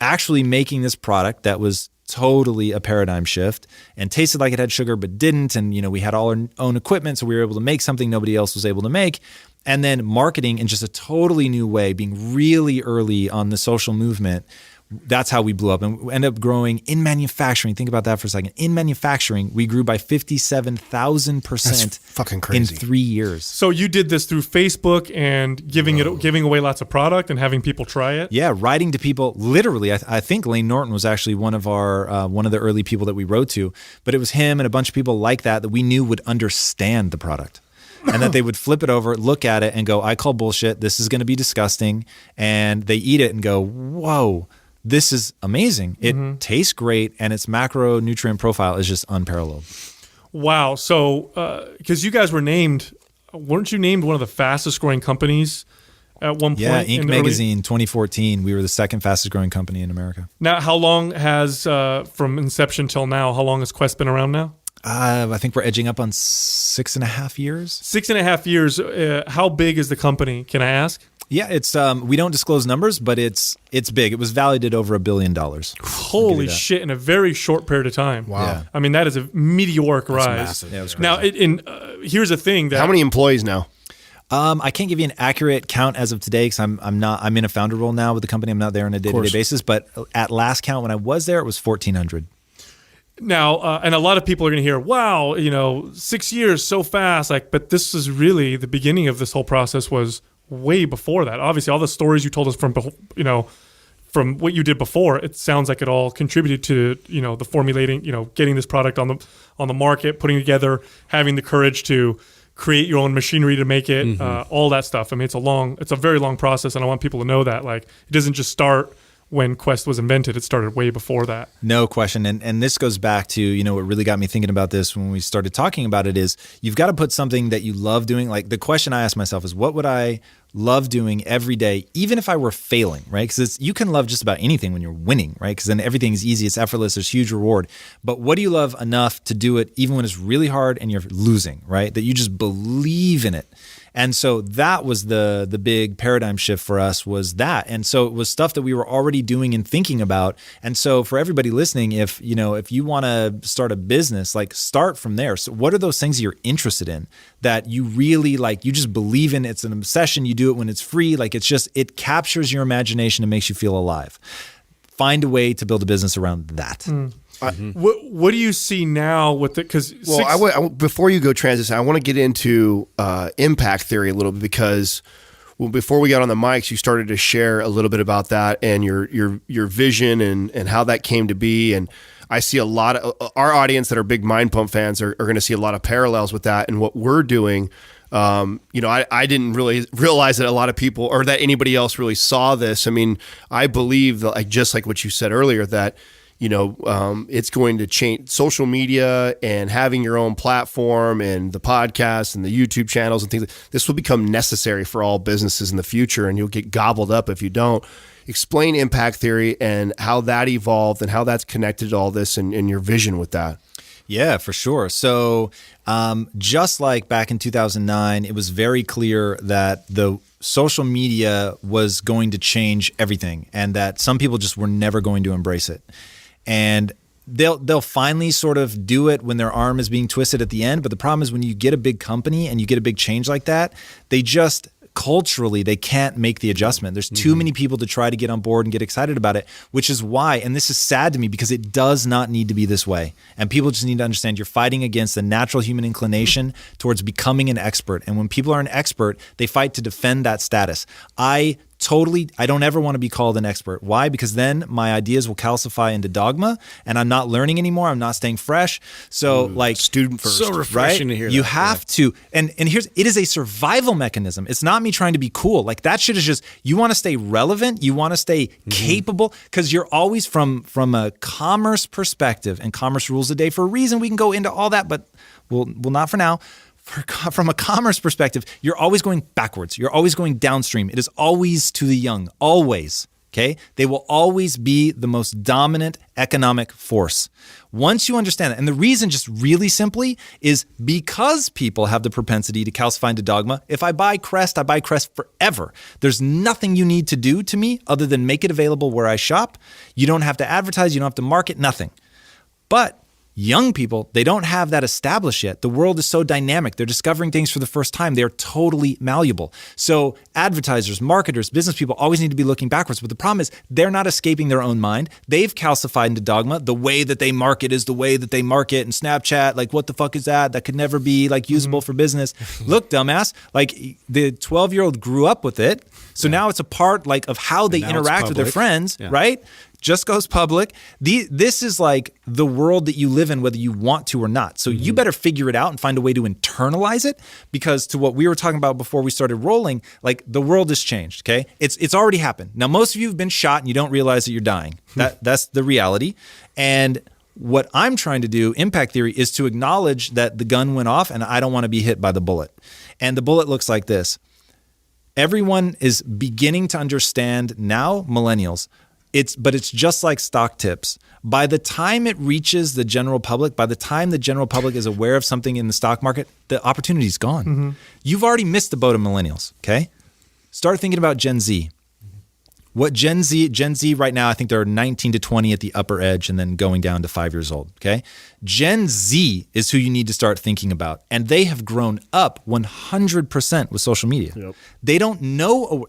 actually making this product that was totally a paradigm shift and tasted like it had sugar but didn't, and we had all our own equipment, so we were able to make something nobody else was able to make, and then marketing in just a totally new way, being really early on the social movement. That's how we blew up, and we ended up growing in manufacturing. Think about that for a second. In manufacturing, we grew by 57,000% fucking crazy in 3 years. So you did this through Facebook and giving away lots of product and having people try it? Yeah, writing to people. Literally, I think Lane Norton was actually one of the early people that we wrote to. But it was him and a bunch of people like that we knew would understand the product. And that they would flip it over, look at it, and go, I call bullshit. This is going to be disgusting. And they eat it and go, whoa. This is amazing. It tastes great, and its macronutrient profile is just unparalleled. Wow. So, because you guys weren't you named one of the fastest growing companies at one point? Yeah, Inc. Magazine 2014, we were the second fastest growing company in America. Now, how long has, from inception till now, how long has Quest been around now? I think we're edging up on 6.5 years. 6.5 years. How big is the company? Can I ask? Yeah, it's we don't disclose numbers, but it's big. It was valued at over $1 billion. Holy shit! In a very short period of time. Wow. Yeah. I mean, that is a meteoric rise. massive. Yeah, it was Now, crazy. here's the thing. How many employees now? I can't give you an accurate count as of today because I'm in a founder role now with the company. I'm not there on a day-to-day basis. But at last count, when I was there, it was 1,400. Now, and a lot of people are going to hear, "Wow, 6 years so fast!" But this is really the beginning of this whole process. Was way before that. Obviously, all the stories you told us from what you did before, it sounds like it all contributed to the formulating, getting this product on the market, putting it together, having the courage to create your own machinery to make it, all that stuff. I mean, it's a very long process, and I want people to know that it doesn't just start when Quest was invented. It started way before that. No question. And this goes back to, what really got me thinking about this when we started talking about it is you've got to put something that you love doing. Like the question I asked myself is, what would I love doing every day, even if I were failing, right? Because you can love just about anything when you're winning, right? Because then everything's easy, it's effortless, there's huge reward. But what do you love enough to do it even when it's really hard and you're losing, right? That you just believe in it. And so that was the big paradigm shift for us, was that. And so it was stuff that we were already doing and thinking about. And so for everybody listening, if you want to start a business, like start from there. So what are those things that you're interested in that you really like, you just believe in? It's an obsession. You do it when it's free. Like it captures your imagination and makes you feel alive. Find a way to build a business around that. What do you see now with it? Because before you go transition, I want to get into impact theory a little bit, because before we got on the mics, you started to share a little bit about that and your vision and how that came to be. And I see a lot of our audience that are big Mind Pump fans are going to see a lot of parallels with that and what we're doing. I didn't really realize that a lot of people, or that anybody else really saw this. I mean, I believe that, just like what you said earlier, that it's going to change social media and having your own platform and the podcast and the YouTube channels and things. This will become necessary for all businesses in the future, and you'll get gobbled up if you don't. Explain impact theory and how that evolved and how that's connected to all this and your vision with that. Yeah, for sure. So just like back in 2009, it was very clear that the social media was going to change everything, and that some people just were never going to embrace it. And they'll finally sort of do it when their arm is being twisted at the end. But the problem is when you get a big company and you get a big change like that, they just culturally, they can't make the adjustment. There's too many people to try to get on board and get excited about it, which is why, and this is sad to me because it does not need to be this way. And people just need to understand you're fighting against the natural human inclination towards becoming an expert. And when people are an expert, they fight to defend that status. I don't ever want to be called an expert. Why? Because then my ideas will calcify into dogma and I'm not learning anymore. I'm not staying fresh. So student first. So refreshing to hear you that. have to, and it is a survival mechanism. It's not me trying to be cool. Like that shit is just, you want to stay relevant. You want to stay capable, because you're always from a commerce perspective, and commerce rules the day for a reason. We can go into all that, but we'll not for now. From a commerce perspective, you're always going backwards. You're always going downstream. It is always to the young, always, okay? They will always be the most dominant economic force. Once you understand that, and the reason just really simply is because people have the propensity to calcify into dogma. If I buy Crest, I buy Crest forever. There's nothing you need to do to me other than make it available where I shop. You don't have to advertise. You don't have to market, nothing. But young people, they don't have that established yet. The world is so dynamic. They're discovering things for the first time. They're totally malleable. So advertisers, marketers, business people always need to be looking backwards. But the problem is they're not escaping their own mind. They've calcified into dogma. The way that they market is the way that they market. And Snapchat, like, what the fuck is that? That could never be like usable for business. Look, dumbass, like the 12-year-old grew up with it. So now it's a part like of how they interact with their friends, right? Just goes public. This is like the world that you live in, whether you want to or not. So you better figure it out and find a way to internalize it, because to what we were talking about before we started rolling, like the world has changed, okay? It's already happened. Now, most of you have been shot and you don't realize that you're dying. That's the reality. And what I'm trying to do, impact theory, is to acknowledge that the gun went off and I don't want to be hit by the bullet. And the bullet looks like this. Everyone is beginning to understand now, millennials, but it's just like stock tips. By the time it reaches the general public, by the time the general public is aware of something in the stock market, the opportunity's gone. You've already missed the boat of millennials, okay? Start thinking about Gen Z. What Gen Z right now, I think they're 19 to 20 at the upper edge and then going down to 5 years old, okay? Gen Z is who you need to start thinking about. And they have grown up 100% with social media. Yep. They don't know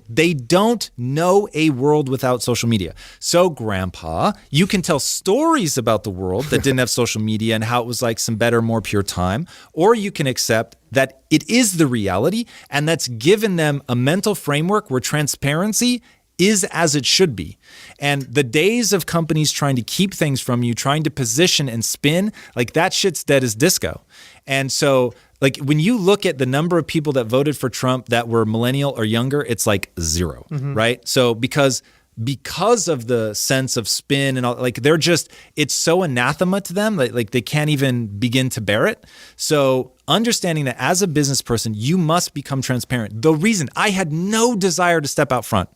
a world without social media. So grandpa, you can tell stories about the world that didn't have social media and how it was like some better, more pure time, or you can accept that it is the reality, and that's given them a mental framework where transparency is as it should be. And the days of companies trying to keep things from you, trying to position and spin, like that shit's dead as disco. And so like when you look at the number of people that voted for Trump that were millennial or younger, it's like zero, right? So because because of the sense of spin and all, like it's so anathema to them, like they can't even begin to bear it. So understanding that as a business person, you must become transparent. The reason I had no desire to step out front.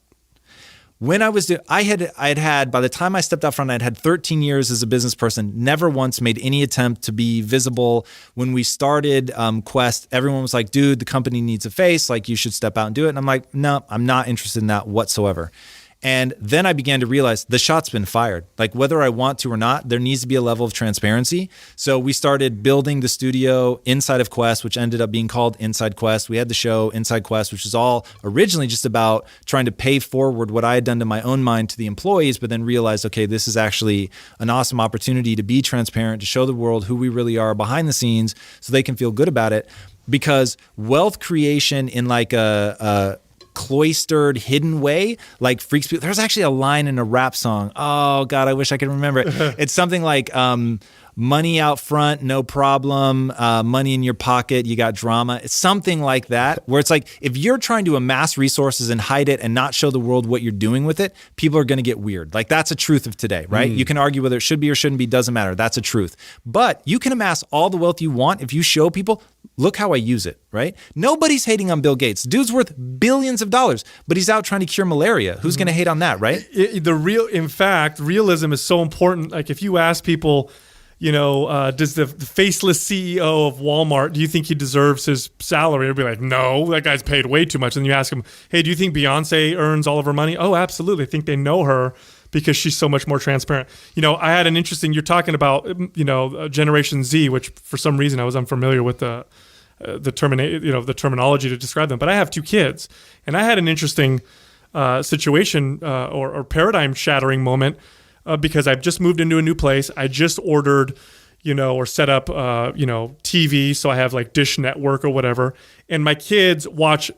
When I was, I had, by the time I stepped out front, I'd had 13 years as a business person, never once made any attempt to be visible. When we started Quest, everyone was like, dude, the company needs a face, like you should step out and do it. And I'm like, no, I'm not interested in that whatsoever. And then I began to realize the shot's been fired. Like whether I want to or not, there needs to be a level of transparency. So we started building the studio inside of Quest, which ended up being called Inside Quest. We had the show Inside Quest, which is all originally just about trying to pay forward what I had done to my own mind to the employees, but then realized, okay, this is actually an awesome opportunity to be transparent, to show the world who we really are behind the scenes so they can feel good about it. Because wealth creation in like a cloistered, hidden way, like freaks people. There's actually a line in a rap song. Oh God, I wish I could remember it. It's something like money out front, no problem. Money in your pocket, you got drama. It's something like that, where it's like, if you're trying to amass resources and hide it and not show the world what you're doing with it, people are going to get weird. Like that's a truth of today, right? You can argue whether it should be or shouldn't be, doesn't matter. That's a truth. But you can amass all the wealth you want if you show people, look how I use it, right? Nobody's hating on Bill Gates. Dude's worth billions of dollars, but he's out trying to cure malaria. Who's going to hate on that, right? In fact, realism is so important. Like if you ask people, does the faceless CEO of Walmart, do you think he deserves his salary? They'll be like, no, that guy's paid way too much. And you ask him, hey, do you think Beyonce earns all of her money? Oh, absolutely. I think they know her because she's so much more transparent. I had an interesting, you're talking about, Generation Z, which for some reason I was unfamiliar with the terminology to describe them. But I have 2 kids, and I had an interesting situation or paradigm shattering moment because I've just moved into a new place. I just ordered, or set up, TV. So I have like Dish Network or whatever. And my kids watch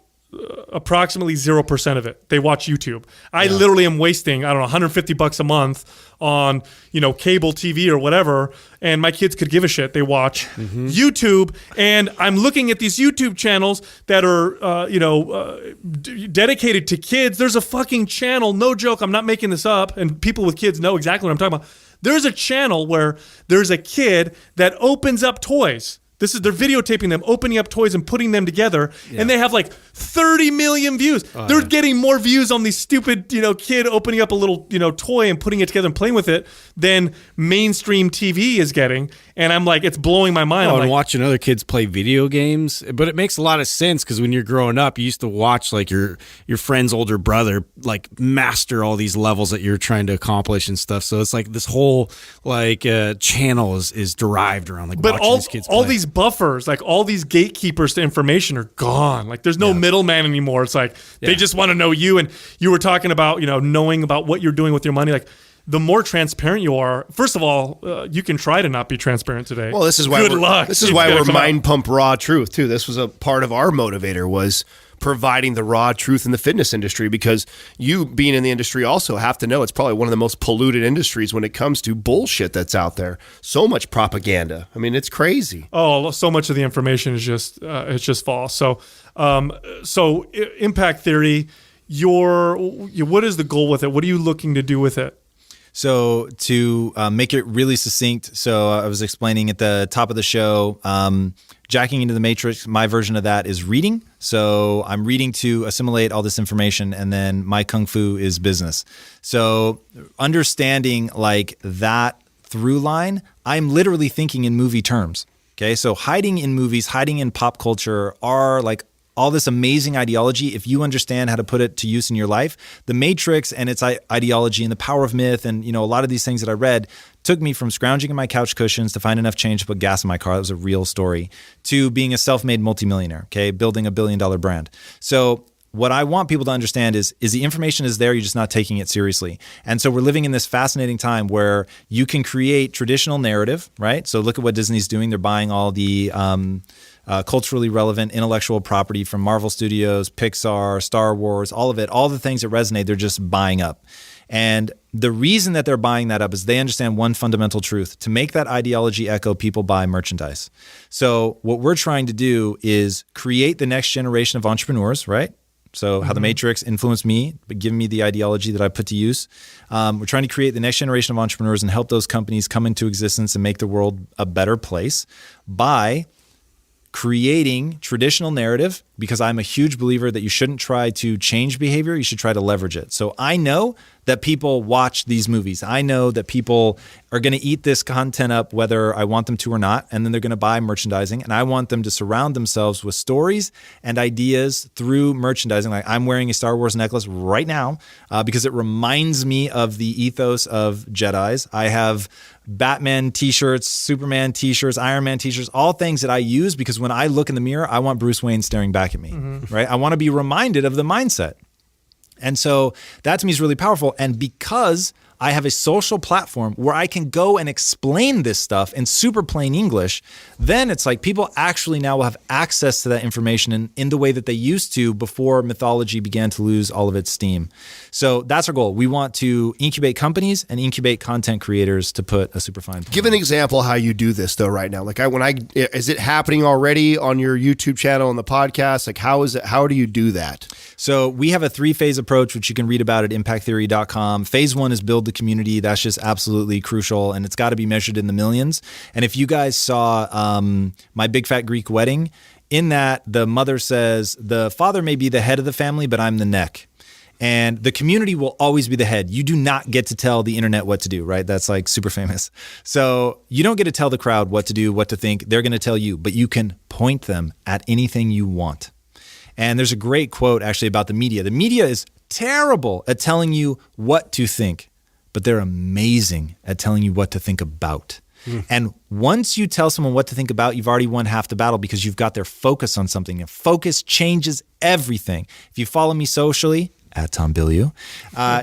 approximately 0% of it. They watch YouTube. I literally am wasting, I don't know, $150 a month on, cable TV or whatever. And my kids could give a shit. They watch YouTube, and I'm looking at these YouTube channels that are, dedicated to kids. There's a fucking channel, no joke, I'm not making this up, and people with kids know exactly what I'm talking about. There's a channel where there's a kid that opens up toys. They're videotaping them, opening up toys and putting them together, and they have like 30 million views. They're getting more views on these stupid, kid opening up a little, toy and putting it together and playing with it than mainstream TV is getting. And I'm like, it's blowing my mind. And watching other kids play video games. But it makes a lot of sense because when you're growing up, you used to watch like your friend's older brother like master all these levels that you're trying to accomplish and stuff. So it's like this whole like channel is derived around like watching these kids play. All these buffers, like all these gatekeepers to information are gone. Like there's no middleman anymore. It's like they just want to know you. And you were talking about, knowing about what you're doing with your money. Like the more transparent you are, first of all, you can try to not be transparent today. Well, this is why we're Mind Pump Raw Truth too. This was a part of our motivator, was providing the raw truth in the fitness industry, because you being in the industry also have to know it's probably one of the most polluted industries when it comes to bullshit that's out there. So much propaganda. I mean, it's crazy. Oh, so much of the information is just false. So impact theory, what is the goal with it? What are you looking to do with it? So to make it really succinct, so I was explaining at the top of the show, jacking into the matrix, my version of that is reading. So I'm reading to assimilate all this information, and then my kung fu is business. So understanding like that through line, I'm literally thinking in movie terms. Okay, so hiding in movies, hiding in pop culture are like all this amazing ideology. If you understand how to put it to use in your life, the Matrix and its ideology and the power of myth and a lot of these things that I read took me from scrounging in my couch cushions to find enough change to put gas in my car. That was a real story, to being a self-made multimillionaire, okay, building $1 billion brand. So what I want people to understand is the information is there, you're just not taking it seriously. And so we're living in this fascinating time where you can create traditional narrative, right? So look at what Disney's doing. They're buying all the culturally relevant intellectual property from Marvel Studios, Pixar, Star Wars, all of it, all the things that resonate, they're just buying up. And the reason that they're buying that up is they understand one fundamental truth. To make that ideology echo, people buy merchandise. So what we're trying to do is create the next generation of entrepreneurs, right? So how the Matrix influenced me, but giving me the ideology that I put to use. We're trying to create the next generation of entrepreneurs and help those companies come into existence and make the world a better place by creating traditional narrative, because I'm a huge believer that you shouldn't try to change behavior. You should try to leverage it. So I know that people watch these movies. I know that people are going to eat this content up whether I want them to or not, and then they're going to buy merchandising. And I want them to surround themselves with stories and ideas through merchandising. Like I'm wearing a Star Wars necklace right now because it reminds me of the ethos of Jedis. I have Batman t-shirts, Superman t-shirts, Iron Man t-shirts, all things that I use because when I look in the mirror, I want Bruce Wayne staring back at me, right? I want to be reminded of the mindset. And so that to me is really powerful. And because I have a social platform where I can go and explain this stuff in super plain English, then it's like people actually now will have access to that information in the way that they used to before mythology began to lose all of its steam. So that's our goal. We want to incubate companies and incubate content creators to put a super fine point. Give an example how you do this though right now. Like is it happening already on your YouTube channel and the podcast? Like how do you do that? So we have a 3-phase approach, which you can read about at impacttheory.com. Phase 1 is build the community. That's just absolutely crucial, and it's got to be measured in the millions. And if you guys saw My Big Fat Greek Wedding, in that the mother says, the father may be the head of the family, but I'm the neck. And the community will always be the head. You do not get to tell the internet what to do, right? That's like super famous. So you don't get to tell the crowd what to do, what to think. They're going to tell you, but you can point them at anything you want. And there's a great quote actually about the media. The media is terrible at telling you what to think, but they're amazing at telling you what to think about. And once you tell someone what to think about, you've already won half the battle because you've got their focus on something. And focus changes everything. If you follow me socially, at Tom Bilyeu,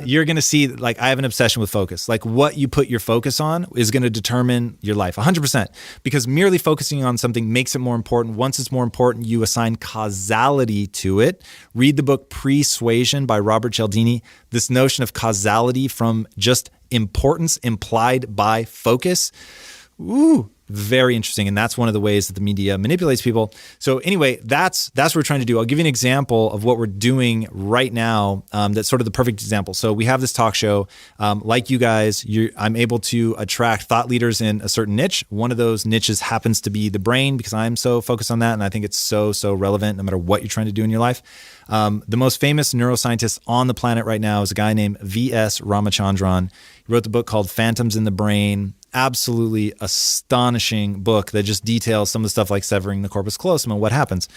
you're going to see, like, I have an obsession with focus. Like, what you put your focus on is going to determine your life 100%, because merely focusing on something makes it more important. Once it's more important, you assign causality to it. Read the book Persuasion by Robert Cialdini. This notion of causality from just importance implied by focus. Ooh, very interesting. And that's one of the ways that the media manipulates people. So anyway, that's what we're trying to do. I'll give you an example of what we're doing right now. That's sort of the perfect example. So we have this talk show. Like you guys, I'm able to attract thought leaders in a certain niche. One of those niches happens to be the brain, because I'm so focused on that. And I think it's so relevant no matter what you're trying to do in your life. The most famous neuroscientist on the planet right now is a guy named V.S. Ramachandran. He wrote the book called Phantoms in the Brain. Absolutely astonishing book that just details some of the stuff like severing the corpus callosum and what happens.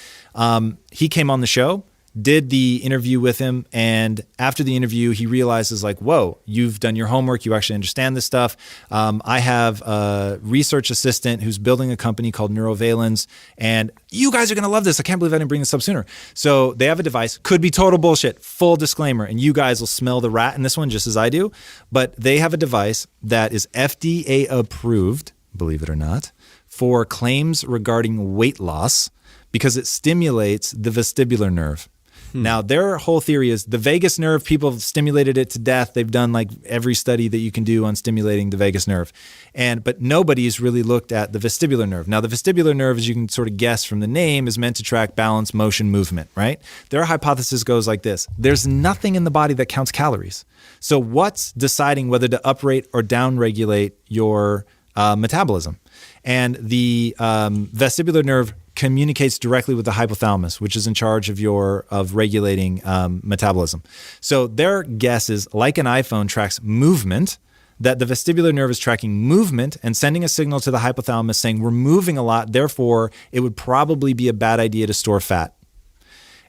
He came on the show, did the interview with him, and after the interview, he realizes, like, whoa, you've done your homework. You actually understand this stuff. I have a research assistant who's building a company called Neurovalence, and you guys are going to love this. I can't believe I didn't bring this up sooner. So they have a device, could be total bullshit, full disclaimer, and you guys will smell the rat in this one just as I do, but they have a device that is FDA approved, believe it or not, for claims regarding weight loss because it stimulates the vestibular nerve. Now, their whole theory is the vagus nerve, people have stimulated it to death. They've done like every study that you can do on stimulating the vagus nerve. But nobody's really looked at the vestibular nerve. Now, the vestibular nerve, as you can sort of guess from the name, is meant to track balance, motion, movement, right? Their hypothesis goes like this. There's nothing in the body that counts calories. So what's deciding whether to uprate or downregulate your metabolism? And the vestibular nerve communicates directly with the hypothalamus, which is in charge of regulating metabolism. So their guess is, like an iPhone tracks movement, that the vestibular nerve is tracking movement and sending a signal to the hypothalamus saying we're moving a lot, therefore it would probably be a bad idea to store fat.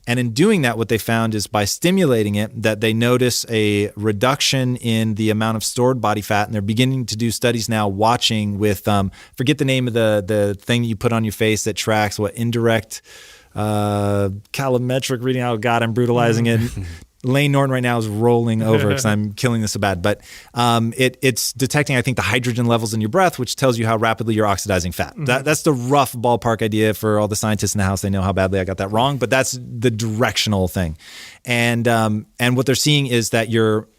And in doing that, what they found is by stimulating it, that they notice a reduction in the amount of stored body fat. And they're beginning to do studies now watching with, forget the name of the thing you put on your face that tracks indirect calorimetric reading. Oh God, I'm brutalizing it. Lane Norton right now is rolling over because I'm killing this so bad. But it's detecting, I think, the hydrogen levels in your breath, which tells you how rapidly you're oxidizing fat. That's the rough ballpark idea for all the scientists in the house. They know how badly I got that wrong, but that's the directional thing. And what they're seeing is that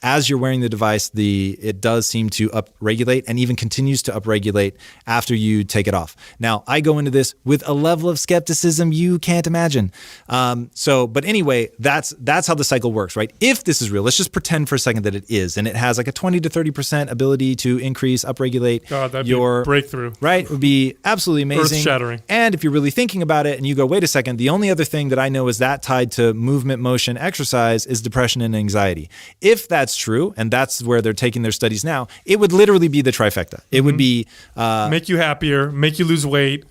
as you're wearing the device, it does seem to upregulate and even continues to upregulate after you take it off. Now, I go into this with a level of skepticism you can't imagine. But anyway, that's how the cycle works, right? If this is real, let's just pretend for a second that it is, and it has like a 20 to 30% ability to increase, upregulate that'd be a breakthrough. Right? It would be absolutely amazing. Earth-shattering. And if you're really thinking about it and you go, wait a second, the only other thing that I know is that tied to movement, motion, exercise is depression and anxiety. If that's true, and that's where they're taking their studies now, it would literally be the trifecta. It would be make you happier, make you lose weight,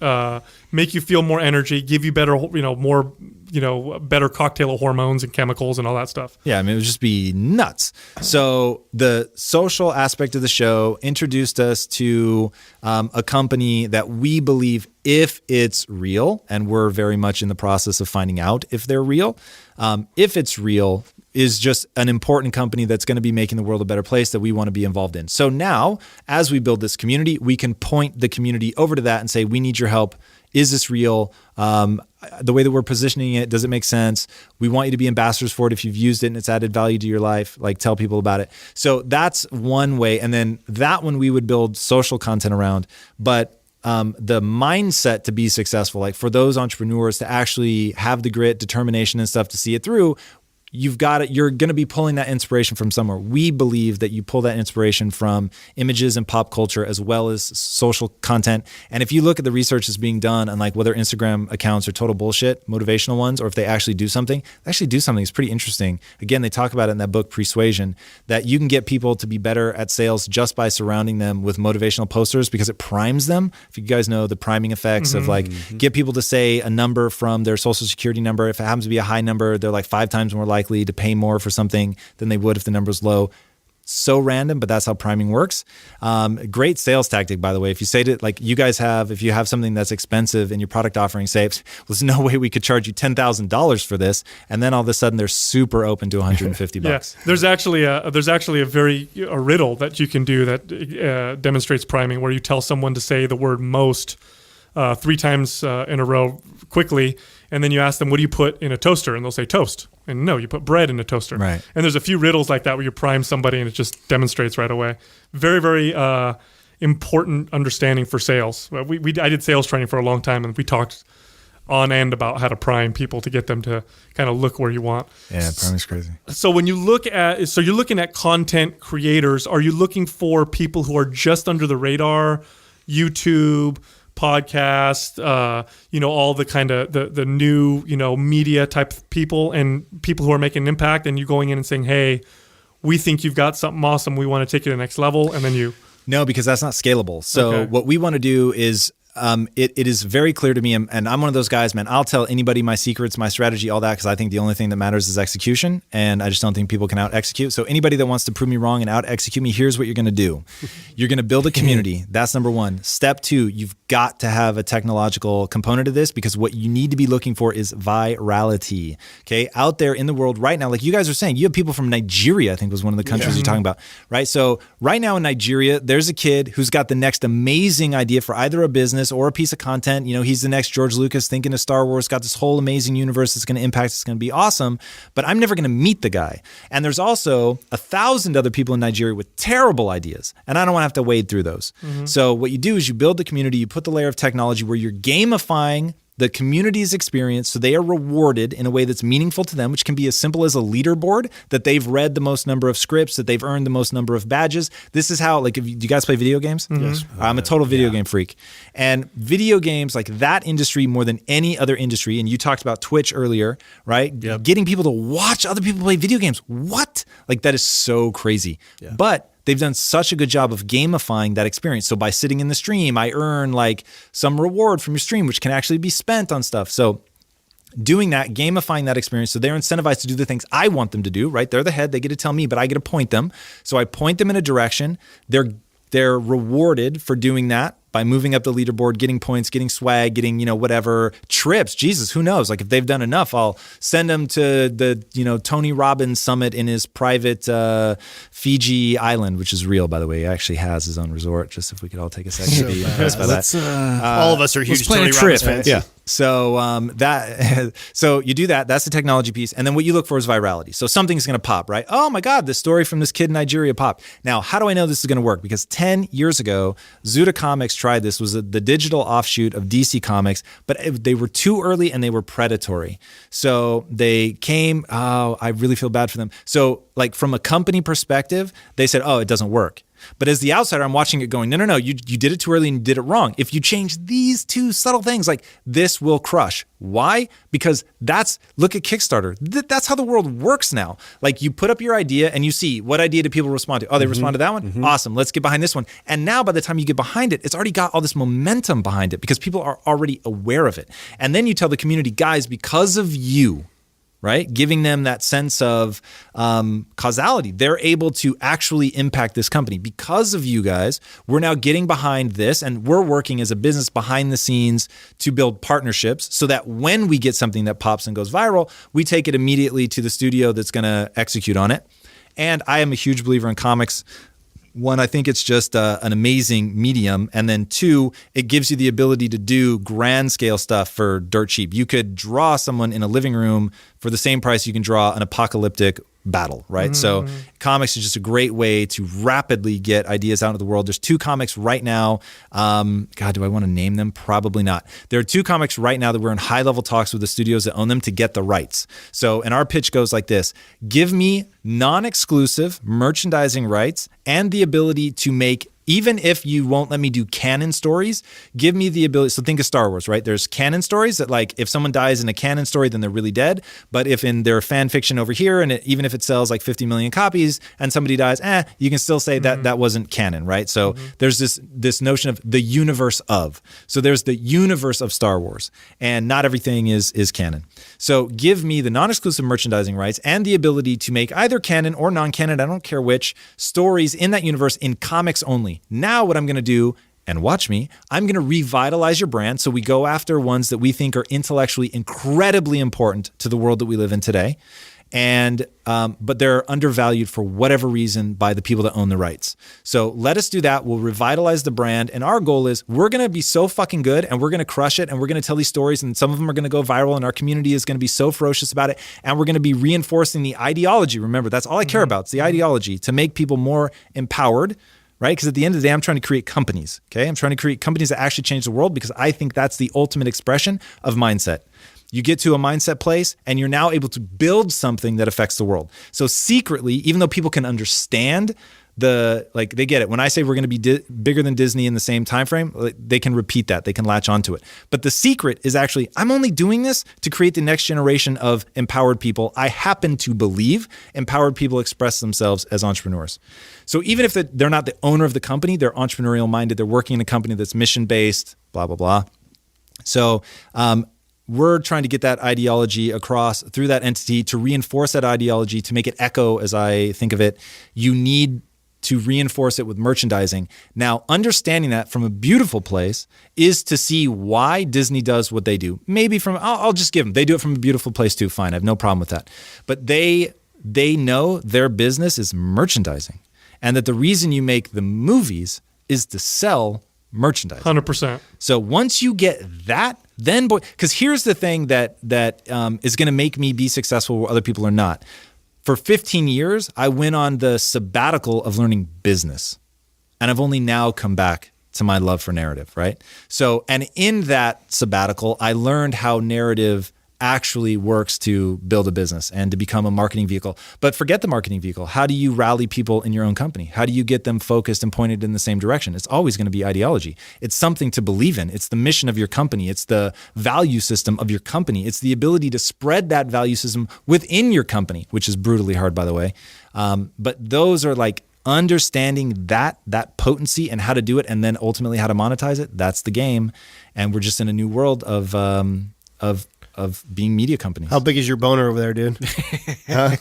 make you feel more energy, give you better, more, better cocktail of hormones and chemicals and all that stuff. Yeah, I mean, it would just be nuts. So the social aspect of the show introduced us to a company that we believe, if it's real, and we're very much in the process of finding out if they're real, if it's real, is just an important company that's going to be making the world a better place that we want to be involved in. So now, as we build this community, we can point the community over to that and say, we need your help. Is this real? The way that we're positioning it, does it make sense? We want you to be ambassadors for it. If you've used it and it's added value to your life, like tell people about it. So that's one way. And then that one we would build social content around. But the mindset to be successful, like for those entrepreneurs to actually have the grit, determination and stuff to see it through, you're going to be pulling that inspiration from somewhere. We believe that you pull that inspiration from images and pop culture as well as social content. And if you look at the research that's being done on like whether Instagram accounts are total bullshit, motivational ones, or if they actually do something, it's pretty interesting. Again, they talk about it in that book, Persuasion, that you can get people to be better at sales just by surrounding them with motivational posters because it primes them. If you guys know the priming effects of like get people to say a number from their social security number. If it happens to be a high number, they're like 5 times more likely to pay more for something than they would if the number's low. So random, but that's how priming works. Great sales tactic, by the way. If you say to like you guys have, if you have something that's expensive in your product offering, say, well, there's no way we could charge you $10,000 for this, and then all of a sudden they're super open to $150. Yes, there's actually a riddle that you can do that demonstrates priming, where you tell someone to say the word most 3 times in a row quickly, and then you ask them, what do you put in a toaster? And they'll say toast. And no, you put bread in a toaster. Right. And there's a few riddles like that where you prime somebody and it just demonstrates right away. Very, very important understanding for sales. I did sales training for a long time, and we talked on end about how to prime people to get them to kind of look where you want. Yeah, priming's crazy. So when you you're looking at content creators, are you looking for people who are just under the radar, YouTube, podcast, all the kind of the new, media type people and people who are making an impact, and you going in and saying, hey, we think you've got something awesome, we want to take you to the next level, and then you... No, because that's not scalable. So what we want to do is it is very clear to me, and I'm one of those guys, man, I'll tell anybody my secrets, my strategy, all that, because I think the only thing that matters is execution, and I just don't think people can out-execute. So anybody that wants to prove me wrong and out-execute me, here's what you're going to do. You're going to build a community. That's number 1. Step 2, you've got to have a technological component of this, because what you need to be looking for is virality. Okay, out there in the world right now, like you guys are saying, you have people from Nigeria, I think was one of the countries you're talking about, right? So right now in Nigeria, there's a kid who's got the next amazing idea for either a business or a piece of content. He's the next George Lucas, thinking of Star Wars, got this whole amazing universe that's going to impact, it's going to be awesome, but I'm never going to meet the guy. And there's also 1,000 other people in Nigeria with terrible ideas, and I don't want to have to wade through those. So what you do is you build the community, you put the layer of technology where you're gamifying the community's experience so they are rewarded in a way that's meaningful to them, which can be as simple as a leaderboard, that they've read the most number of scripts, that they've earned the most number of badges. This is how, do you guys play video games? Yes. I'm a total video game freak. And video games, like that industry more than any other industry, and you talked about Twitch earlier, right? Yep. Getting people to watch other people play video games. What? Like that is so crazy. Yeah. But they've done such a good job of gamifying that experience. So by sitting in the stream, I earn like some reward from your stream, which can actually be spent on stuff. So doing that, gamifying that experience, so they're incentivized to do the things I want them to do, right? They're the head, they get to tell me, but I get to point them. So I point them in a direction. They're rewarded for doing that by moving up the leaderboard, getting points, getting swag, getting, whatever trips. Jesus, who knows? Like if they've done enough, I'll send them to the, Tony Robbins summit in his private Fiji island, which is real, by the way. He actually has his own resort. Just if we could all take a second to be impressed by that. All of us are huge Tony Robbins fans. Yeah. So so you do that. That's the technology piece. And then what you look for is virality. So something's going to pop, right? Oh my God, this story from this kid in Nigeria popped. Now, how do I know this is going to work? Because 10 years ago, Zuda Comics tried this. Was the digital offshoot of DC Comics, but they were too early and they were predatory. So they came, I really feel bad for them. So like from a company perspective, they said, oh, it doesn't work. But as the outsider, I'm watching it going, no, you did it too early and you did it wrong. If you change these two subtle things, like this will crush. Why? Because look at Kickstarter. That's how the world works now. Like you put up your idea and you see what idea do people respond to? Oh, they respond to that one? Mm-hmm. Awesome. Let's get behind this one. And now by the time you get behind it, it's already got all this momentum behind it because people are already aware of it. And then you tell the community, guys, because of you, right? Giving them that sense of causality. They're able to actually impact this company. Because of you guys, we're now getting behind this and we're working as a business behind the scenes to build partnerships so that when we get something that pops and goes viral, we take it immediately to the studio that's going to execute on it. And I am a huge believer in comics. One, I think it's just an amazing medium. And then two, it gives you the ability to do grand scale stuff for dirt cheap. You could draw someone in a living room for the same price you can draw an apocalyptic battle, right? So comics is just a great way to rapidly get ideas out into the world. There's 2 comics right now. God, do I want to name them? Probably not. There are 2 comics right now that we're in high level talks with the studios that own them to get the rights. So, and our pitch goes like this: give me non-exclusive merchandising rights and the ability to make, even if you won't let me do canon stories, give me the ability. So think of Star Wars, right? There's canon stories that, like, if someone dies in a canon story, then they're really dead. But if in their fan fiction over here, and even if it sells like 50 million copies and somebody dies, you can still say that that wasn't canon, right? So there's this notion of the universe of. So there's the universe of Star Wars, and not everything is canon. So give me the non-exclusive merchandising rights and the ability to make either canon or non-canon, I don't care which, stories in that universe in comics only. Now what I'm going to do, and watch me, I'm going to revitalize your brand. So we go after ones that we think are intellectually incredibly important to the world that we live in today. And but they're undervalued for whatever reason by the people that own the rights. So let us do that. We'll revitalize the brand. And our goal is we're going to be so fucking good and we're going to crush it. And we're going to tell these stories, and some of them are going to go viral, and our community is going to be so ferocious about it. And we're going to be reinforcing the ideology. Remember, that's all I care about. It's the ideology to make people more empowered, right? Because at the end of the day, I'm trying to create companies, okay? I'm trying to create companies that actually change the world because I think that's the ultimate expression of mindset. You get to a mindset place and you're now able to build something that affects the world. So secretly, even though people can understand they get it. When I say we're going to be bigger than Disney in the same time frame, they can repeat that. They can latch onto it. But the secret is actually, I'm only doing this to create the next generation of empowered people. I happen to believe empowered people express themselves as entrepreneurs. So even if they're not the owner of the company, they're entrepreneurial minded. They're working in a company that's mission based, blah, blah, blah. So, we're trying to get that ideology across through that entity to reinforce that ideology, to make it echo, as I think of it. You need to reinforce it with merchandising. Now, understanding that from a beautiful place is to see why Disney does what they do. Maybe I'll just give them, they do it from a beautiful place too. Fine, I have no problem with that. But they know their business is merchandising, and that the reason you make the movies is to sell merchandise. 100%. So once you get that, then because here's the thing that is going to make me be successful where other people are not. For 15 years, I went on the sabbatical of learning business, and I've only now come back to my love for narrative, right? So, and in that sabbatical, I learned how narrative actually works to build a business and to become a marketing vehicle. But forget the marketing vehicle. How do you rally people in your own company? How do you get them focused and pointed in the same direction? It's always going to be ideology. It's something to believe in. It's the mission of your company. It's the value system of your company. It's the ability to spread that value system within your company, which is brutally hard, by the way. But those are like understanding that potency and how to do it, and then ultimately how to monetize it. That's the game. And we're just in a new world of of being media companies. How big is your boner over there, dude? Huh?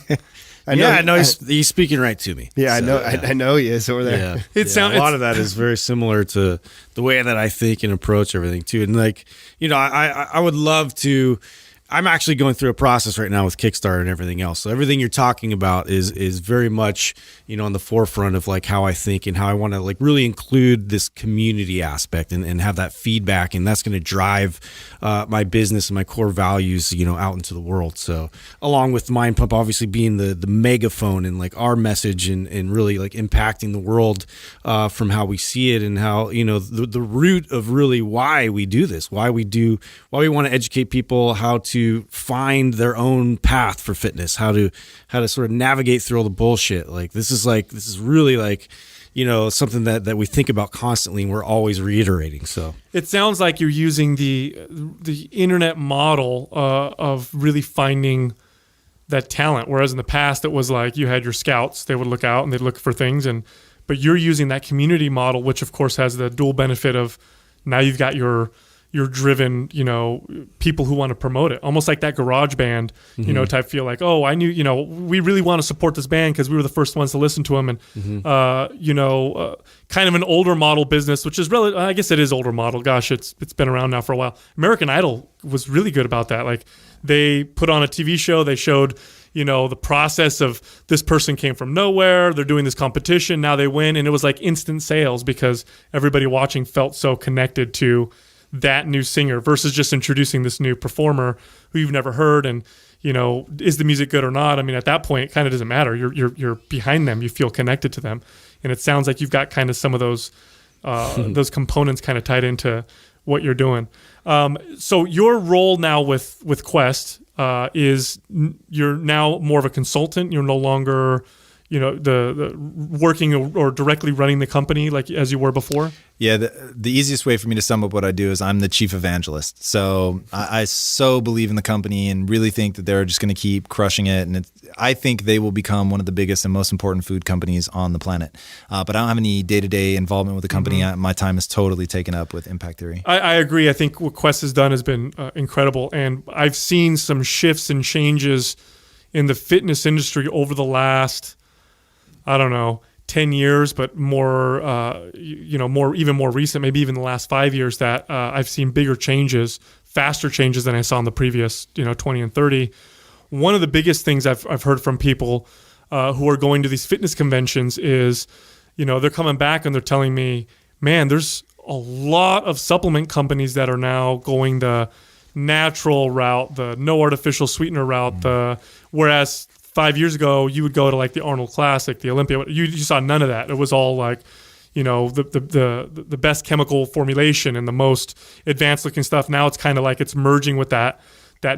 I know he's speaking right to me. Yeah, So, I know he is over there. Yeah. A lot of that is very similar to the way that I think and approach everything too. And like, I would love to. I'm actually going through a process right now with Kickstarter and everything else. So everything you're talking about is very much, on the forefront of like how I think and how I want to like really include this community aspect and have that feedback. And that's going to drive my business and my core values, out into the world. So along with Mind Pump, obviously being the megaphone and like our message and really like impacting the world from how we see it and how, the root of really why we do this, why we want to educate people how to find their own path for fitness, how to sort of navigate through all the bullshit. Like this is really like, something that we think about constantly and we're always reiterating. So it sounds like you're using the internet model of really finding that talent. Whereas in the past it was like you had your scouts, they would look out and they'd look for things. But you're using that community model, which of course has the dual benefit of now you've got your driven, people who want to promote it, almost like that garage band, type feel like, oh, I knew, we really want to support this band because we were the first ones to listen to them. And, kind of an older model business, which is really, I guess it is older model. Gosh, it's been around now for a while. American Idol was really good about that. Like they put on a TV show, they showed, the process of this person came from nowhere. They're doing this competition. Now they win. And it was like instant sales because everybody watching felt so connected to that new singer versus just introducing this new performer who you've never heard. And, is the music good or not? I mean, at that point, it kind of doesn't matter. You're behind them. You feel connected to them. And it sounds like you've got kind of some of those components kind of tied into what you're doing. So your role now with Quest is you're now more of a consultant. You're no longer, the working or directly running the company like as you were before. Yeah, the easiest way for me to sum up what I do is I'm the chief evangelist. So I so believe in the company and really think that they're just going to keep crushing it. And I think they will become one of the biggest and most important food companies on the planet. But I don't have any day-to-day involvement with the company. Mm-hmm. My time is totally taken up with impact theory. I agree. I think what Quest has done has been incredible. And I've seen some shifts and changes in the fitness industry over the last, 10 years, but more, even more recent, maybe even the last 5 years that I've seen bigger changes, faster changes than I saw in the previous, 20 and 30. One of the biggest things I've heard from people who are going to these fitness conventions is, they're coming back and they're telling me, man, there's a lot of supplement companies that are now going the natural route, the no artificial sweetener route, whereas 5 years ago, you would go to like the Arnold Classic, the Olympia. You saw none of that. It was all like, the best chemical formulation and the most advanced looking stuff. Now it's kind of like it's merging with that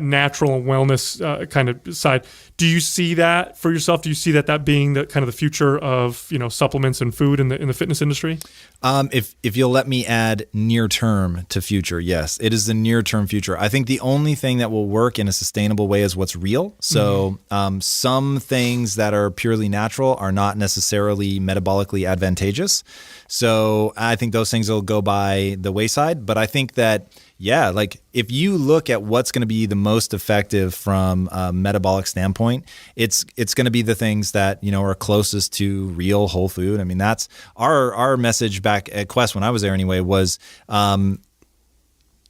natural and wellness kind of side. Do you see that for yourself? Do you see that being the kind of the future of supplements and food in the fitness industry? If you'll let me add near term to future, yes, it is the near term future. I think the only thing that will work in a sustainable way is what's real. So some things that are purely natural are not necessarily metabolically advantageous. So I think those things will go by the wayside. But I think that like if you look at what's going to be the most effective from a metabolic standpoint, it's going to be the things that, are closest to real whole food. I mean, that's our message back at Quest when I was there anyway, was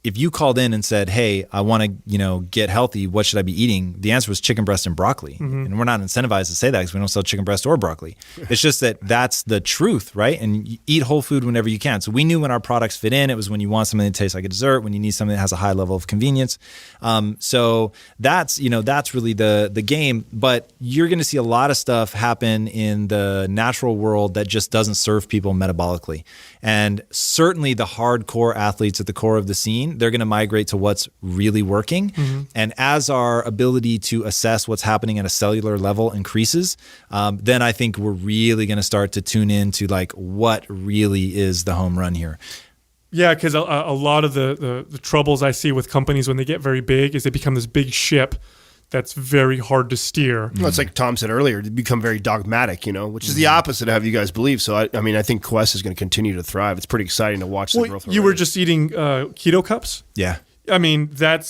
if you called in and said, hey, I want to, get healthy, what should I be eating? The answer was chicken breast and broccoli. Mm-hmm. And we're not incentivized to say that because we don't sell chicken breast or broccoli. It's just that that's the truth, right? And you eat whole food whenever you can. So we knew when our products fit in, it was when you want something that tastes like a dessert, when you need something that has a high level of convenience. So that's, that's really the game. But you're going to see a lot of stuff happen in the natural world that just doesn't serve people metabolically. And certainly the hardcore athletes at the core of the scene, they're going to migrate to what's really working. Mm-hmm. And as our ability to assess what's happening at a cellular level increases, then I think we're really going to start to tune into like what really is the home run here. Yeah, because a lot of the troubles I see with companies when they get very big is they become this big ship that's very hard to steer. Well, it's like Tom said earlier, to become very dogmatic, which is the opposite of how you guys believe. So, I think Quest is going to continue to thrive. It's pretty exciting to watch the growth. You were just eating keto cups? Yeah. I mean, that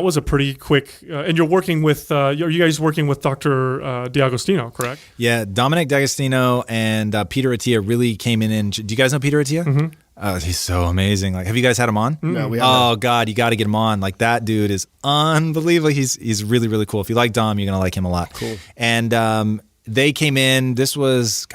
was a pretty quick. And you're working with. Are you guys working with Dr. D'Agostino, correct? Yeah, Dominic D'Agostino and Peter Attia really came in. And do you guys know Peter Attia? Mm-hmm. Oh, he's so amazing. Like, have you guys had him on? No, we haven't. Oh God, you got to get him on. Like, that dude is unbelievable. He's really, really cool. If you like Dom, you're gonna like him a lot. Cool. And they came in. This was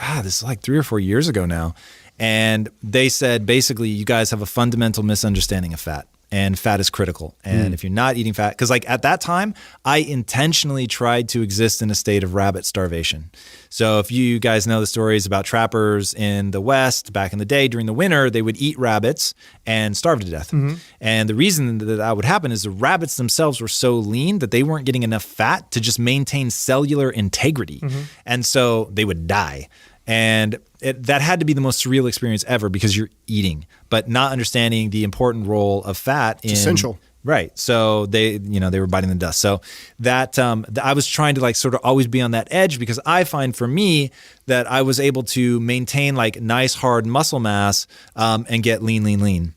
like 3 or 4 years ago now, and they said basically, you guys have a fundamental misunderstanding of fat. And fat is critical. And if you're not eating fat, because like at that time, I intentionally tried to exist in a state of rabbit starvation. So if you guys know the stories about trappers in the West back in the day during the winter, they would eat rabbits and starve to death. And the reason that would happen is the rabbits themselves were so lean that they weren't getting enough fat to just maintain cellular integrity. And so they would die. And that had to be the most surreal experience ever because you're eating, but not understanding the important role of fat. It's essential. Right. So they were biting the dust. So that I was trying to like sort of always be on that edge because I find for me that I was able to maintain like nice hard muscle mass and get lean.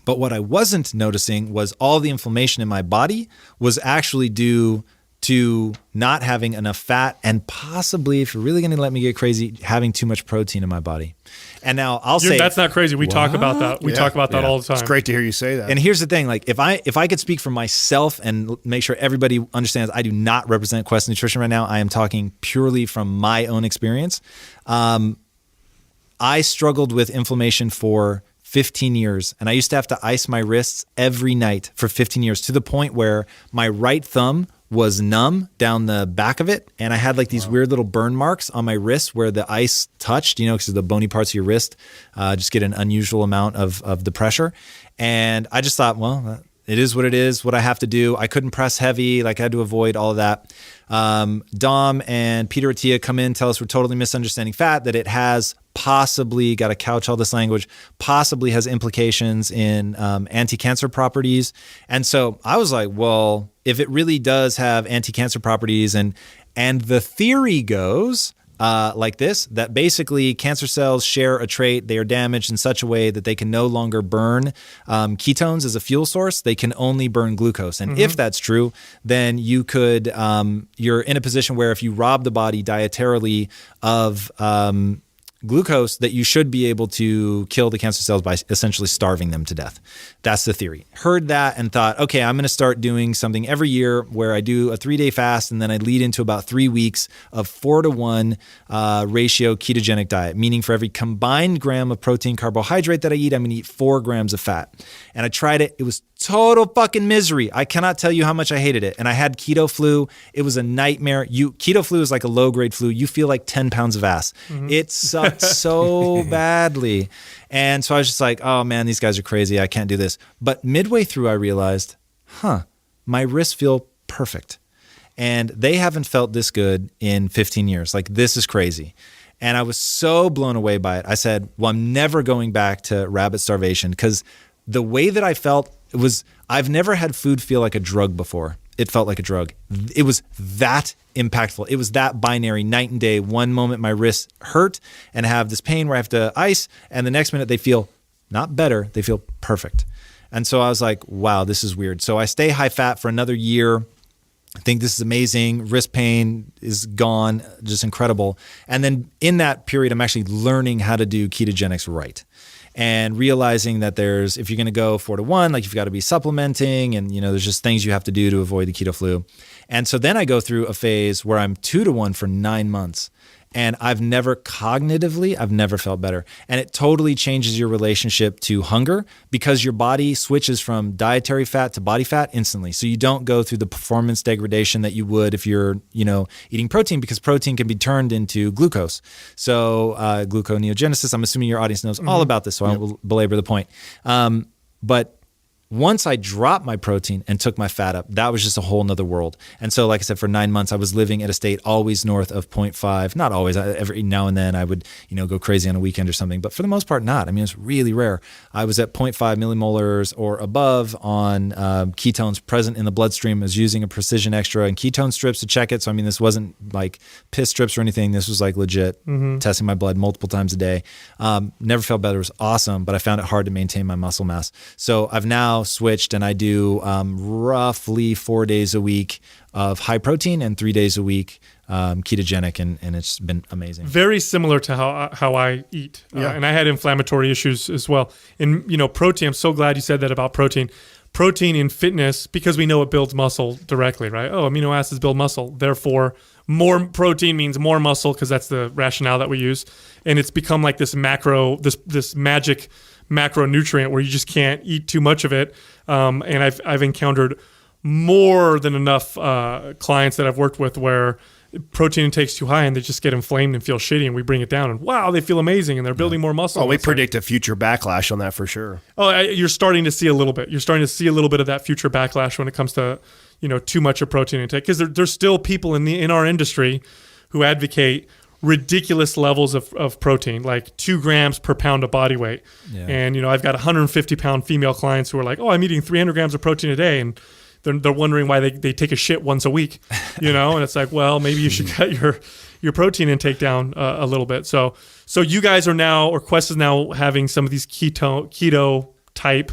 But what I wasn't noticing was all the inflammation in my body was actually due to not having enough fat and possibly, if you're really going to let me get crazy, having too much protein in my body. And now I'll say that's not crazy. We talk about that. We talk about that all the time. It's great to hear you say that. And here's the thing: like if I could speak for myself and make sure everybody understands, I do not represent Quest Nutrition right now. I am talking purely from my own experience. I struggled with inflammation for 15 years, and I used to have to ice my wrists every night for 15 years to the point where my right thumb was numb down the back of it. And I had like these weird little burn marks on my wrist where the ice touched, because the bony parts of your wrist just get an unusual amount of the pressure. And I just thought, well, it is what it is, what I have to do. I couldn't press heavy. Like I had to avoid all of that. Dom and Peter Attia come in, tell us we're totally misunderstanding fat, that it has possibly, got to couch all this language, possibly has implications in anti-cancer properties. And so I was like, well, if it really does have anti-cancer properties and the theory goes like this, that basically cancer cells share a trait. They are damaged in such a way that they can no longer burn ketones as a fuel source. They can only burn glucose. And if that's true, then you could, you're in a position where if you rob the body dietarily of glucose, that you should be able to kill the cancer cells by essentially starving them to death. That's the theory. Heard that and thought, okay, I'm going to start doing something every year where I do a 3-day fast and then I lead into about 3 weeks of 4-to-1 ratio ketogenic diet, meaning for every combined gram of protein carbohydrate that I eat, I'm going to eat 4 grams of fat. And I tried it. It was total fucking misery. I cannot tell you how much I hated it. And I had keto flu. It was a nightmare. Keto flu is like a low grade flu. You feel like 10 pounds of ass. It sucked so badly. And so I was just like, oh man, these guys are crazy. I can't do this. But midway through, I realized, my wrists feel perfect. And they haven't felt this good in 15 years. Like, this is crazy. And I was so blown away by it. I said, well, I'm never going back to rabbit starvation because the way that I felt, I've never had food feel like a drug before. It felt like a drug. It was that impactful. It was that binary, night and day. One moment my wrists hurt and have this pain where I have to ice, and the next minute they feel not better, they feel perfect. And so I was like, wow, this is weird. So I stay high fat for another year. I think this is amazing. Wrist pain is gone, just incredible. And then in that period, I'm actually learning how to do ketogenics right. And realizing that if you're going to go 4-to-1, like you've got to be supplementing and, there's just things you have to do to avoid the keto flu. And so then I go through a phase where I'm 2-to-1 for 9 months. And I've never felt better. And it totally changes your relationship to hunger because your body switches from dietary fat to body fat instantly. So you don't go through the performance degradation that you would if you're, eating protein, because protein can be turned into glucose. So gluconeogenesis, I'm assuming your audience knows all about this, so I won't belabor the point. But once I dropped my protein and took my fat up, that was just a whole nother world. And so, like I said, for 9 months, I was living at a state always north of 0.5. Not always. Every now and then I would, go crazy on a weekend or something. But for the most part, not. I mean, it's really rare. I was at 0.5 millimolars or above on ketones present in the bloodstream. I was using a Precision Extra and ketone strips to check it. So, I mean, this wasn't like piss strips or anything. This was like legit testing my blood multiple times a day. Never felt better. It was awesome, but I found it hard to maintain my muscle mass. So I've now now switched and I do roughly 4 days a week of high protein and 3 days a week ketogenic, and it's been amazing. Very similar to how I eat. And I had inflammatory issues as well. And, protein, I'm so glad you said that about protein. Protein in fitness, because we know it builds muscle directly, right? Oh, amino acids build muscle. Therefore, more protein means more muscle, because that's the rationale that we use. And it's become like this magic macronutrient where you just can't eat too much of it. And I've encountered more than enough clients that I've worked with where protein intake's too high and they just get inflamed and feel shitty, and we bring it down and wow, they feel amazing and they're building more muscle. Oh, we predict a future backlash on that for sure. Oh, you're starting to see a little bit. You're starting to see a little bit of that future backlash when it comes to, too much of protein intake, because there's still people in our industry who advocate ridiculous levels of protein, like 2 grams per pound of body weight. Yeah. And, I've got 150-pound female clients who are like, oh, I'm eating 300 grams of protein a day. And they're wondering why they take a shit once a week, and it's like, well, maybe you should cut your protein intake down a little bit. So you guys are now, or Quest is now having some of these keto type,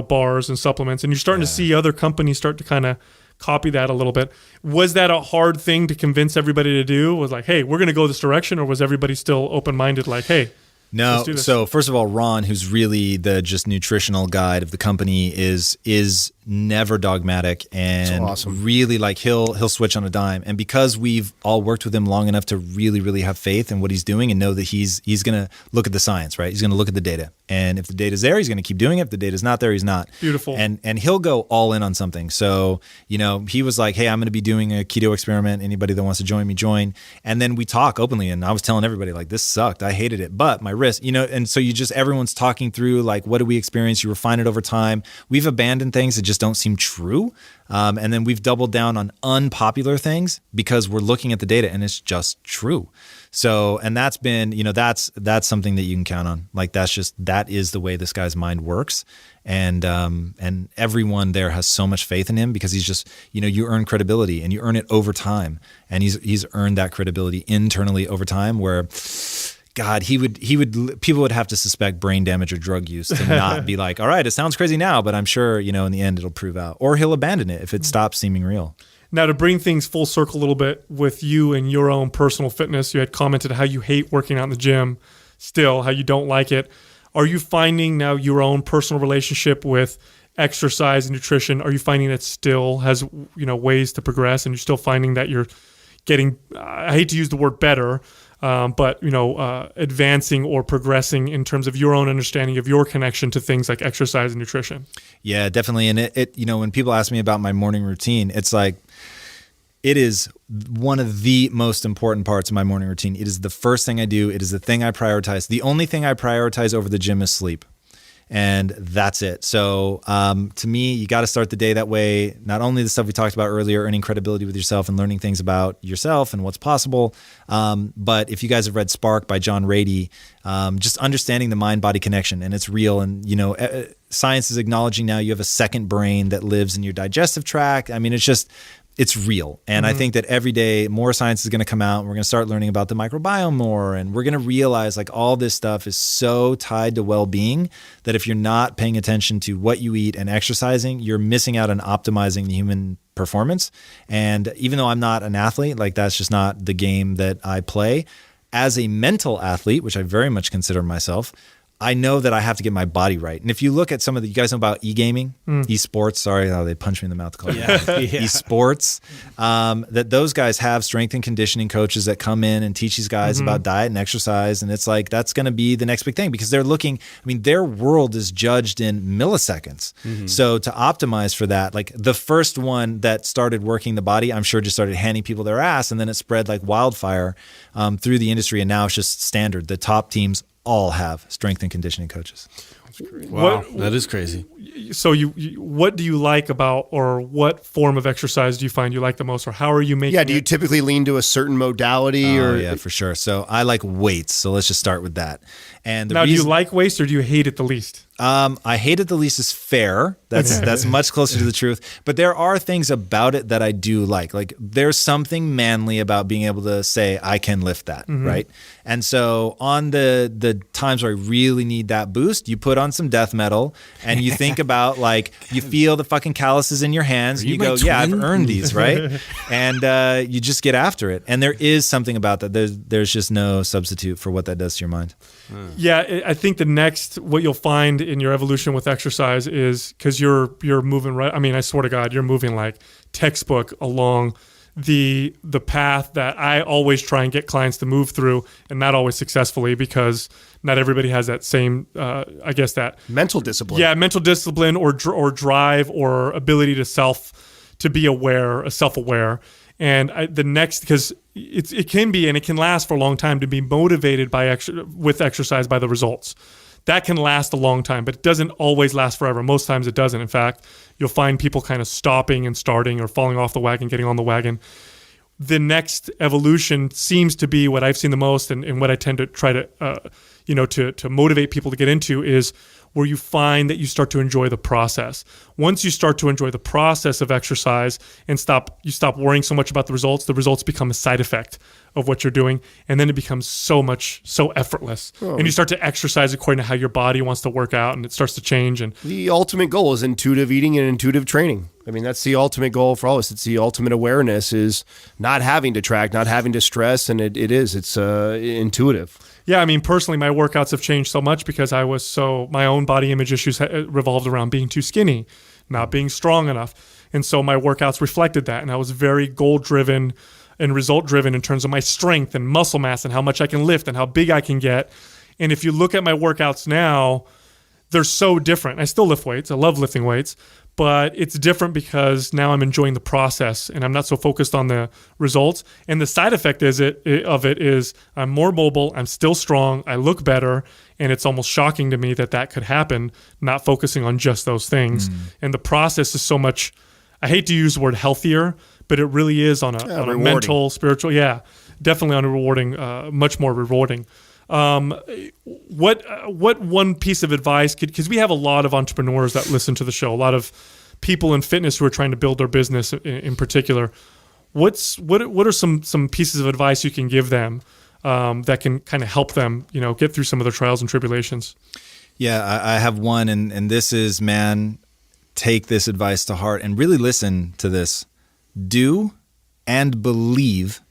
bars and supplements, and you're starting to see other companies start to kind of copy that a little bit. Was that a hard thing to convince everybody to do? Was like, hey, we're going to go this direction, or was everybody still open-minded like, hey, no. So first of all, Ron, who's really the just nutritional guide of the company, is never dogmatic and awesome. Really like he'll switch on a dime. And because we've all worked with him long enough to really, really have faith in what he's doing and know that he's going to look at the science, right? He's going to look at the data. And if the data's there, he's going to keep doing it. If the data's not there, he's not. Beautiful. And he'll go all in on something. So, he was like, hey, I'm going to be doing a keto experiment. Anybody that wants to join me, join. And then we talk openly. And I was telling everybody like, this sucked. I hated it. But my risk, and so everyone's talking through like, what do we experience? You refine it over time. We've abandoned things that just don't seem true. And then we've doubled down on unpopular things because we're looking at the data and it's just true. So, and that's been, that's something that you can count on. Like, that is the way this guy's mind works. And everyone there has so much faith in him because he's just, you earn credibility and you earn it over time. And he's earned that credibility internally over time where, God, people would have to suspect brain damage or drug use to not be like, all right, it sounds crazy now, but I'm sure, in the end it'll prove out. Or he'll abandon it if it stops seeming real. Now, to bring things full circle a little bit with you and your own personal fitness, you had commented how you hate working out in the gym still, how you don't like it. Are you finding now your own personal relationship with exercise and nutrition? Are you finding that still has, ways to progress, and you're still finding that you're getting, I hate to use the word better, but advancing or progressing in terms of your own understanding of your connection to things like exercise and nutrition? Yeah, definitely. And it when people ask me about my morning routine, it's like, it is one of the most important parts of my morning routine. It is the first thing I do. It is the thing I prioritize. The only thing I prioritize over the gym is sleep. And that's it. So to me, you got to start the day that way. Not only the stuff we talked about earlier, earning credibility with yourself and learning things about yourself and what's possible. But if you guys have read Spark by John Rady, just understanding the mind-body connection, and it's real. And, science is acknowledging now you have a second brain that lives in your digestive tract. I mean, it's real. And I think that every day more science is going to come out and we're going to start learning about the microbiome more. And we're going to realize like all this stuff is so tied to well-being that if you're not paying attention to what you eat and exercising, you're missing out on optimizing the human performance. And even though I'm not an athlete, like that's just not the game that I play. As a mental athlete, which I very much consider myself, I know that I have to get my body right. And if you look at some of you guys know about e-gaming, esports, sorry, they punched me in the mouth to call it esports, that those guys have strength and conditioning coaches that come in and teach these guys about diet and exercise. And it's like, that's going to be the next big thing because they're looking, their world is judged in milliseconds. So to optimize for that, like the first one that started working the body, I'm sure just started handing people their ass. And then it spread like wildfire through the industry. And now it's just standard. The top teams all have strength and conditioning coaches. Wow, that is crazy. So what do you like about, or what form of exercise do you find you like the most, or how are you making do you typically lean to a certain modality? Oh, yeah, for sure. So I like weights. So let's just start with that. And do you like weights or do you hate it the least? I hate it the least is fair. That's much closer to the truth. But there are things about it that I do like. Like there's something manly about being able to say, I can lift that, right? And so on the times where I really need that boost, you put on some death metal and you think about like, you feel the fucking calluses in your hands and you go, yeah, I've earned these, right? And you just get after it. And there is something about that. There's just no substitute for what that does to your mind. Yeah, I think the next, what you'll find in your evolution with exercise is, because you're moving right. I mean, I swear to God, you're moving like textbook along the path that I always try and get clients to move through, and not always successfully, because not everybody has that same, I guess that mental discipline. Yeah, mental discipline or drive or ability to be aware, self-aware. And the next, because it can be, and it can last for a long time, to be motivated with exercise by the results. That can last a long time, but it doesn't always last forever. Most times it doesn't. In fact, you'll find people kind of stopping and starting, or falling off the wagon, getting on the wagon. The next evolution seems to be what I've seen the most, and what I tend to try to motivate people to get into, is where you find that you start to enjoy the process. Once you start to enjoy the process of exercise and you stop worrying so much about the results become a side effect of what you're doing, and then it becomes so effortless. And you start to exercise according to how your body wants to work out, and it starts to change. And the ultimate goal is intuitive eating and intuitive training. I mean, that's the ultimate goal for all of us. It's the ultimate awareness, is not having to track, not having to stress, and it's intuitive. Yeah, I mean, personally, my workouts have changed so much because my own body image issues revolved around being too skinny, not being strong enough. And so my workouts reflected that. And I was very goal-driven and result-driven in terms of my strength and muscle mass and how much I can lift and how big I can get. And if you look at my workouts now, they're so different. I still lift weights. I love lifting weights. But it's different because now I'm enjoying the process and I'm not so focused on the results. And the side effect of it is I'm more mobile, I'm still strong, I look better, and it's almost shocking to me that could happen, not focusing on just those things. And the process is so much, I hate to use the word healthier, but it really is on a mental, spiritual, definitely on a rewarding, much more rewarding. What one piece of advice because we have a lot of entrepreneurs that listen to the show, a lot of people in fitness who are trying to build their business in particular. What are some pieces of advice you can give them that can kind of help them, get through some of their trials and tribulations? Yeah, I have one, and this is, man, take this advice to heart and really listen to this. Do and believe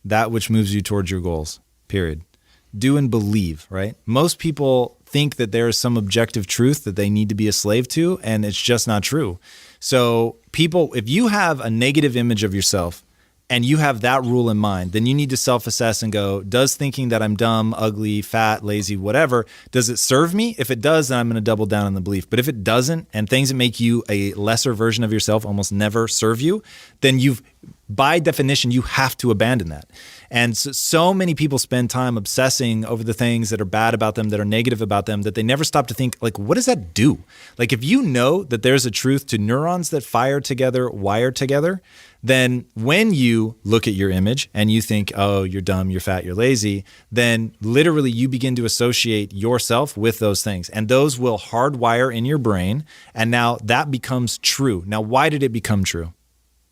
that which moves you towards your goals, period. Do and believe, right? Most people think that there is some objective truth that they need to be a slave to, and it's just not true. So people, if you have a negative image of yourself and you have that rule in mind, then you need to self-assess and go, does thinking that I'm dumb, ugly, fat, lazy, whatever, does it serve me? If it does, then I'm going to double down on the belief. But if it doesn't, and things that make you a lesser version of yourself almost never serve you, then by definition, you have to abandon that. And so many people spend time obsessing over the things that are bad about them, that are negative about them, that they never stop to think, like, what does that do? Like, if you know that there's a truth to neurons that fire together, wire together, then when you look at your image and you think, oh, you're dumb, you're fat, you're lazy, then literally you begin to associate yourself with those things. And those will hardwire in your brain. And now that becomes true. Now, why did it become true?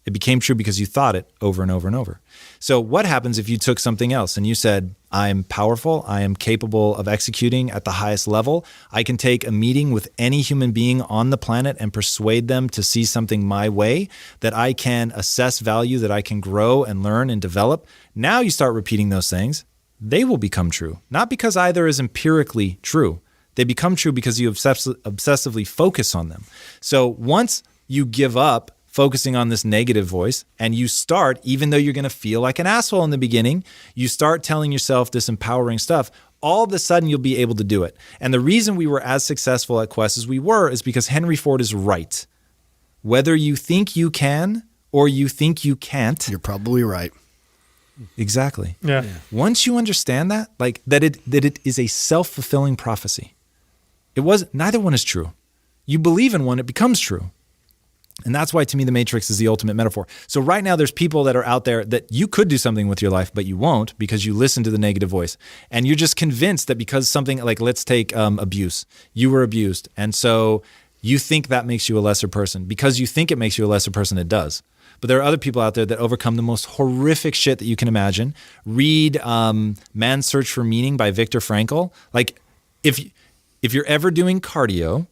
It became true because you thought it over and over and over. So what happens if you took something else and you said, I'm powerful, I am capable of executing at the highest level, I can take a meeting with any human being on the planet and persuade them to see something my way, that I can assess value, that I can grow and learn and develop. Now you start repeating those things, they will become true. Not because either is empirically true. They become true because you obsessively focus on them. So once you give up focusing on this negative voice, and you start, even though you're going to feel like an asshole in the beginning, you start telling yourself this empowering stuff, all of a sudden you'll be able to do it. And the reason we were as successful at Quest as we were is because Henry Ford is right. Whether you think you can or you think you can't, you're probably right. Exactly. Yeah. Once you understand that, like that it is a self-fulfilling prophecy. Neither one is true. You believe in one, it becomes true. And that's why, to me, the Matrix is the ultimate metaphor. So right now, there's people that are out there that you could do something with your life, but you won't because you listen to the negative voice. And you're just convinced that because something like, let's take abuse. You were abused. And so you think that makes you a lesser person. Because you think it makes you a lesser person, it does. But there are other people out there that overcome the most horrific shit that you can imagine. Read Man's Search for Meaning by Viktor Frankl. Like, if you're ever doing cardio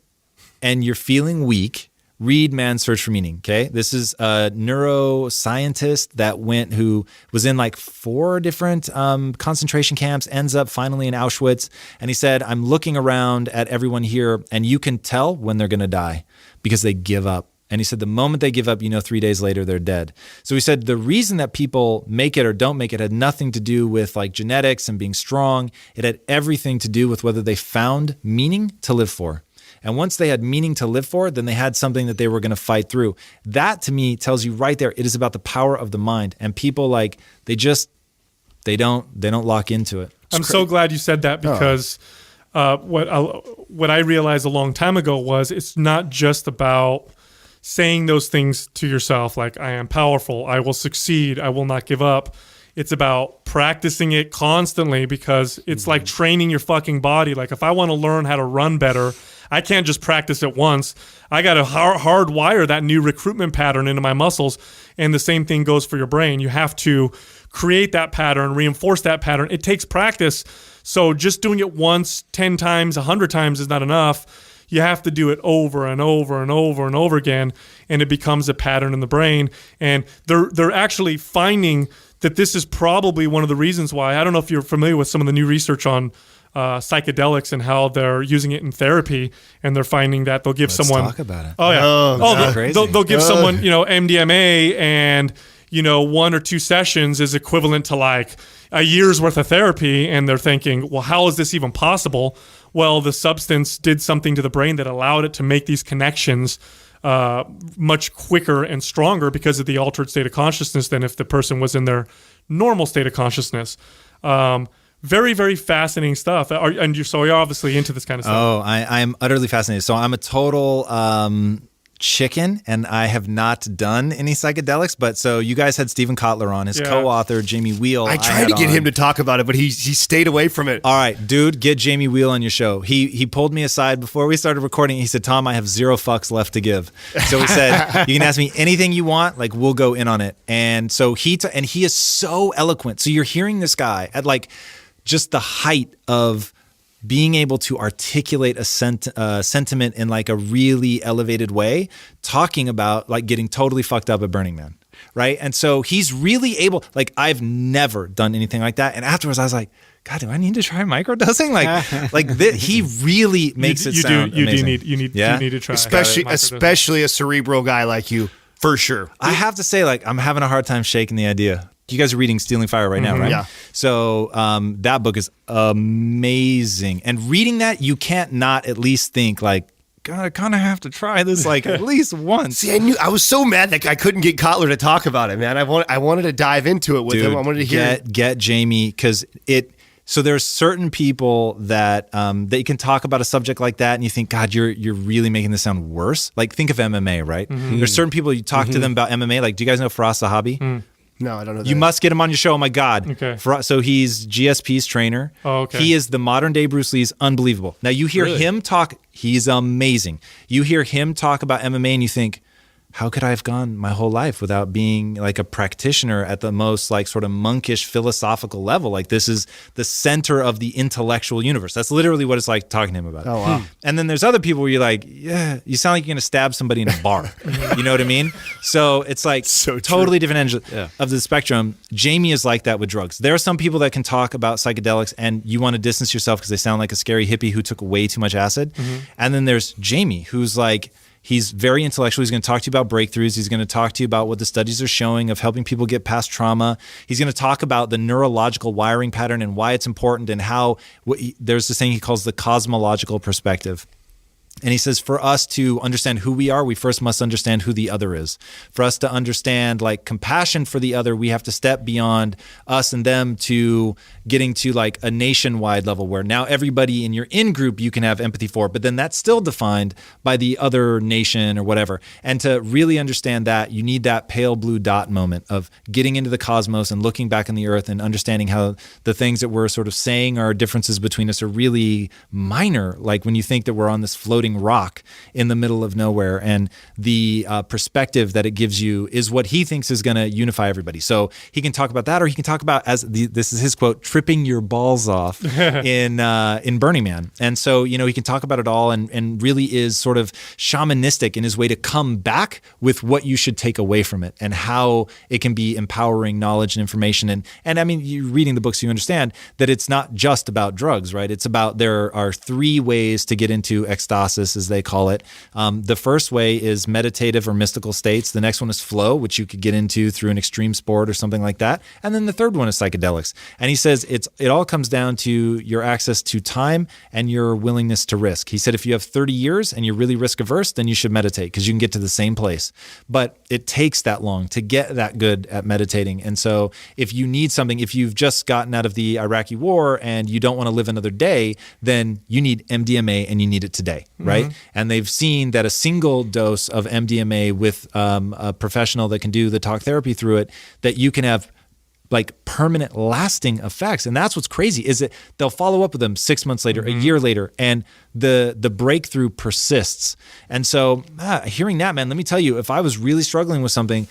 and you're feeling weak, read Man's Search for Meaning, okay? This is a neuroscientist who was in like 4 different concentration camps, ends up finally in Auschwitz. And he said, I'm looking around at everyone here and you can tell when they're gonna die because they give up. And he said, the moment they give up, 3 days later, they're dead. So he said, the reason that people make it or don't make it had nothing to do with like genetics and being strong. It had everything to do with whether they found meaning to live for. And once they had meaning to live for, then they had something that they were going to fight through. That to me tells you right there, it is about the power of the mind. And people like, they don't lock into it. I'm so glad you said that because what I realized a long time ago was it's not just about saying those things to yourself, like I am powerful, I will succeed, I will not give up. It's about practicing it constantly because it's like training your fucking body. Like if I want to learn how to run better, I can't just practice it once. I got to hardwire that new recruitment pattern into my muscles. And the same thing goes for your brain. You have to create that pattern, reinforce that pattern. It takes practice. So just doing it once, 10 times, 100 times is not enough. You have to do it over and over and over and over again. And it becomes a pattern in the brain. And they're actually finding that this is probably one of the reasons why. I don't know if you're familiar with some of the new research on psychedelics and how they're using it in therapy, and they're finding that they'll give someone. Let's talk about it. Oh yeah, crazy. They'll give someone MDMA, and 1 or 2 sessions is equivalent to like a year's worth of therapy, and they're thinking, well, how is this even possible? Well, the substance did something to the brain that allowed it to make these connections much quicker and stronger because of the altered state of consciousness than if the person was in their normal state of consciousness. Very, very fascinating stuff. So you're obviously into this kind of stuff. Oh, I'm utterly fascinated. So I'm a total chicken, and I have not done any psychedelics. But so you guys had Stephen Kotler on, his co-author, Jamie Wheel. I tried to get him to talk about it, but he stayed away from it. All right, dude, get Jamie Wheel on your show. He pulled me aside before we started recording. He said, Tom, I have 0 fucks left to give. So he said, you can ask me anything you want. Like, we'll go in on it. And so he is so eloquent. So you're hearing this guy at like just the height of being able to articulate a sentiment in like a really elevated way, talking about like getting totally fucked up at Burning Man, right? And so he's really able, like I've never done anything like that. And afterwards I was like, God, do I need to try microdosing? He really makes it sound amazing. You need to try. Especially a cerebral guy like you, for sure. I have to say, like, I'm having a hard time shaking the idea. You guys are reading Stealing Fire right now, right? Yeah. So that book is amazing. And reading that, you can't not at least think like, God, I kind of have to try this like at least once. See, I was so mad that I couldn't get Kotler to talk about it, man. I wanted to dive into it with him. I wanted to hear get Jamie, because so there's certain people that you can talk about a subject like that and you think, God, you're really making this sound worse. Like think of MMA, right? Mm-hmm. There's certain people you talk to them about MMA. Like, do you guys know Firas Zahabi? No, I don't know that. You must get him on your show. Oh my God. Okay. So he's GSP's trainer. Oh, okay. He is the modern day Bruce Lee's unbelievable. Now you hear him talk, he's amazing. You hear him talk about MMA and you think, how could I have gone my whole life without being like a practitioner at the most like sort of monkish philosophical level? Like this is the center of the intellectual universe. That's literally what it's like talking to him about. Oh, wow. And then there's other people where you're like, yeah, you sound like you're going to stab somebody in a bar. You know what I mean? So it's like totally different end of the spectrum. Jamie is like that with drugs. There are some people that can talk about psychedelics and you want to distance yourself because they sound like a scary hippie who took way too much acid. Mm-hmm. And then there's Jamie who's like, he's very intellectual. He's going to talk to you about breakthroughs. He's going to talk to you about what the studies are showing of helping people get past trauma. He's going to talk about the neurological wiring pattern and why it's important and how there's this thing he calls the cosmological perspective. And he says, for us to understand who we are, we first must understand who the other is. For us to understand like compassion for the other, we have to step beyond us and them to getting to like a nationwide level where now everybody in your in-group you can have empathy for, but then that's still defined by the other nation or whatever. And to really understand that, you need that pale blue dot moment of getting into the cosmos and looking back on the earth and understanding how the things that we're sort of saying are differences between us are really minor. Like when you think that we're on this floating rock in the middle of nowhere, and the perspective that it gives you is what he thinks is going to unify everybody. So he can talk about that, or he can talk about, this is his quote, tripping your balls off in Burning Man. And so, you know, he can talk about it all and really is sort of shamanistic in his way to come back with what you should take away from it and how it can be empowering knowledge and information. And I mean, you reading the books, you understand that it's not just about drugs, right? It's about, there are 3 ways to get into ecstasis, as they call it. The first way is meditative or mystical states. The next one is flow, which you could get into through an extreme sport or something like that. And then the third one is psychedelics. And he says it all comes down to your access to time and your willingness to risk. He said if you have 30 years and you're really risk averse, then you should meditate because you can get to the same place. But it takes that long to get that good at meditating. And so if you need something, if you've just gotten out of the Iraqi war and you don't want to live another day, then you need MDMA and you need it today, right? And they've seen that a single dose of MDMA with a professional that can do the talk therapy through it, that you can have like permanent lasting effects. And that's what's crazy, is that they'll follow up with them 6 months later, a year later, and the breakthrough persists. And so hearing that, man, let me tell you, if I was really struggling with something,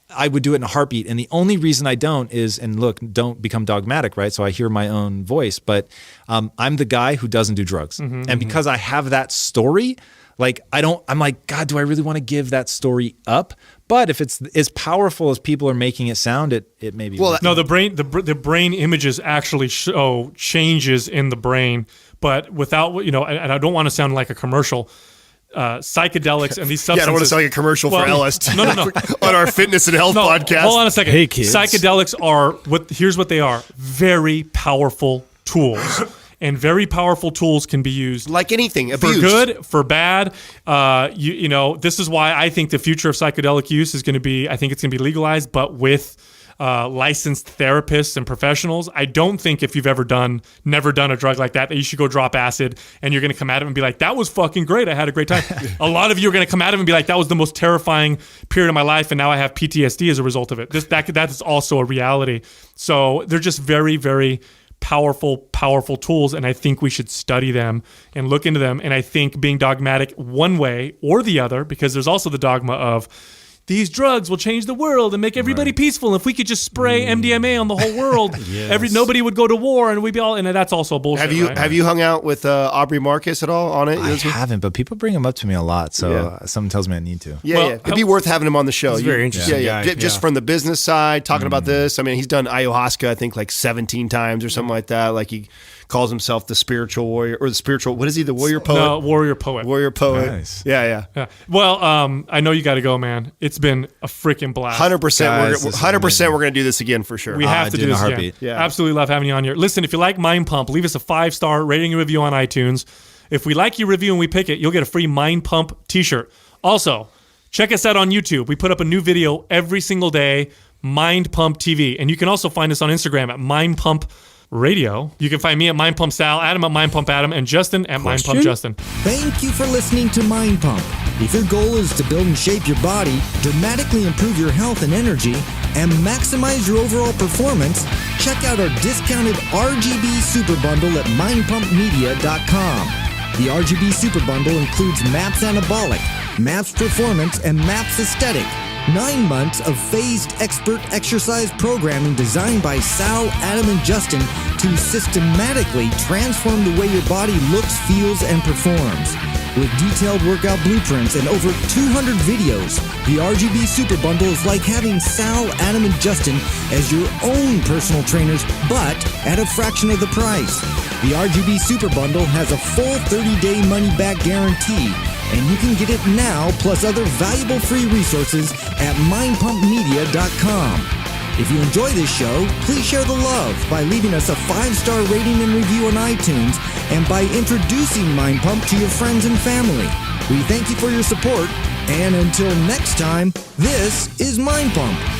I would do it in a heartbeat. And the only reason I don't is, and look, don't become dogmatic, right? So I hear my own voice, but I'm the guy who doesn't do drugs. And because I have that story, like I'm like, God, do I really want to give that story up? But if it's as powerful as people are making it sound, it may be. Well, no, the brain images actually show changes in the brain, but without, you know, and I don't want to sound like a commercial. Psychedelics and these substances. Yeah, I don't want to sound like a commercial for LSD. No. On our fitness and health podcast. Hold on a second. Hey, kids. Psychedelics are here's what they are: very powerful tools. And very powerful tools can be used like anything, abused. For good, for bad. You know, this is why I think the future of psychedelic use is going to be, I think it's going to be legalized, but with licensed therapists and professionals. I don't think if you've never done a drug like that you should go drop acid and you're going to come at it and be like, that was fucking great. I had a great time. A lot of you are going to come at it and be like, that was the most terrifying period of my life, and now I have PTSD as a result of it. That is also a reality. So they're just very, very powerful tools, and I think we should study them and look into them. And I think being dogmatic one way or the other, because there's also the dogma of these drugs will change the world and make everybody peaceful. And if we could just spray MDMA on the whole world, nobody would go to war, and we'd be all. And that's also bullshit. Have you hung out with Aubrey Marcus at all on it? I haven't, but people bring him up to me a lot, so something tells me I need to. Yeah, it'd be worth having him on the show. He's very interesting. Just from the business side, talking about this. I mean, he's done ayahuasca, I think, like 17 times or something like that. Like he calls himself the spiritual warrior, or the spiritual. What is he? The warrior poet. No, warrior poet. Warrior poet. Nice. Yeah. Well, I know you got to go, man. It's been a freaking blast. 100%. 100%. We're going to do this again for sure. We have to do this again. Yeah. Absolutely love having you on here. Listen, if you like Mind Pump, leave us a 5-star rating and review on iTunes. If we like your review and we pick it, you'll get a free Mind Pump t-shirt. Also, check us out on YouTube. We put up a new video every single day, Mind Pump TV. And you can also find us on Instagram at Mind Pump Radio. You can find me at Mind Pump Sal, Adam at Mind Pump Adam, and Justin at Mind Pump Justin. Thank you for listening to Mind Pump. If your goal is to build and shape your body, dramatically improve your health and energy, and maximize your overall performance, check out our discounted RGB Super Bundle at mindpumpmedia.com. The RGB Super Bundle includes MAPS Anabolic, MAPS Performance, and MAPS Aesthetic. 9 months of phased expert exercise programming designed by Sal, Adam, and Justin to systematically transform the way your body looks, feels, and performs. With detailed workout blueprints and over 200 videos, the RGB Super Bundle is like having Sal, Adam, and Justin as your own personal trainers, but at a fraction of the price. The RGB Super Bundle has a full 30-day money-back guarantee, and you can get it now, plus other valuable free resources at mindpumpmedia.com. If you enjoy this show, please share the love by leaving us a 5-star rating and review on iTunes and by introducing Mind Pump to your friends and family. We thank you for your support, and until next time, this is Mind Pump.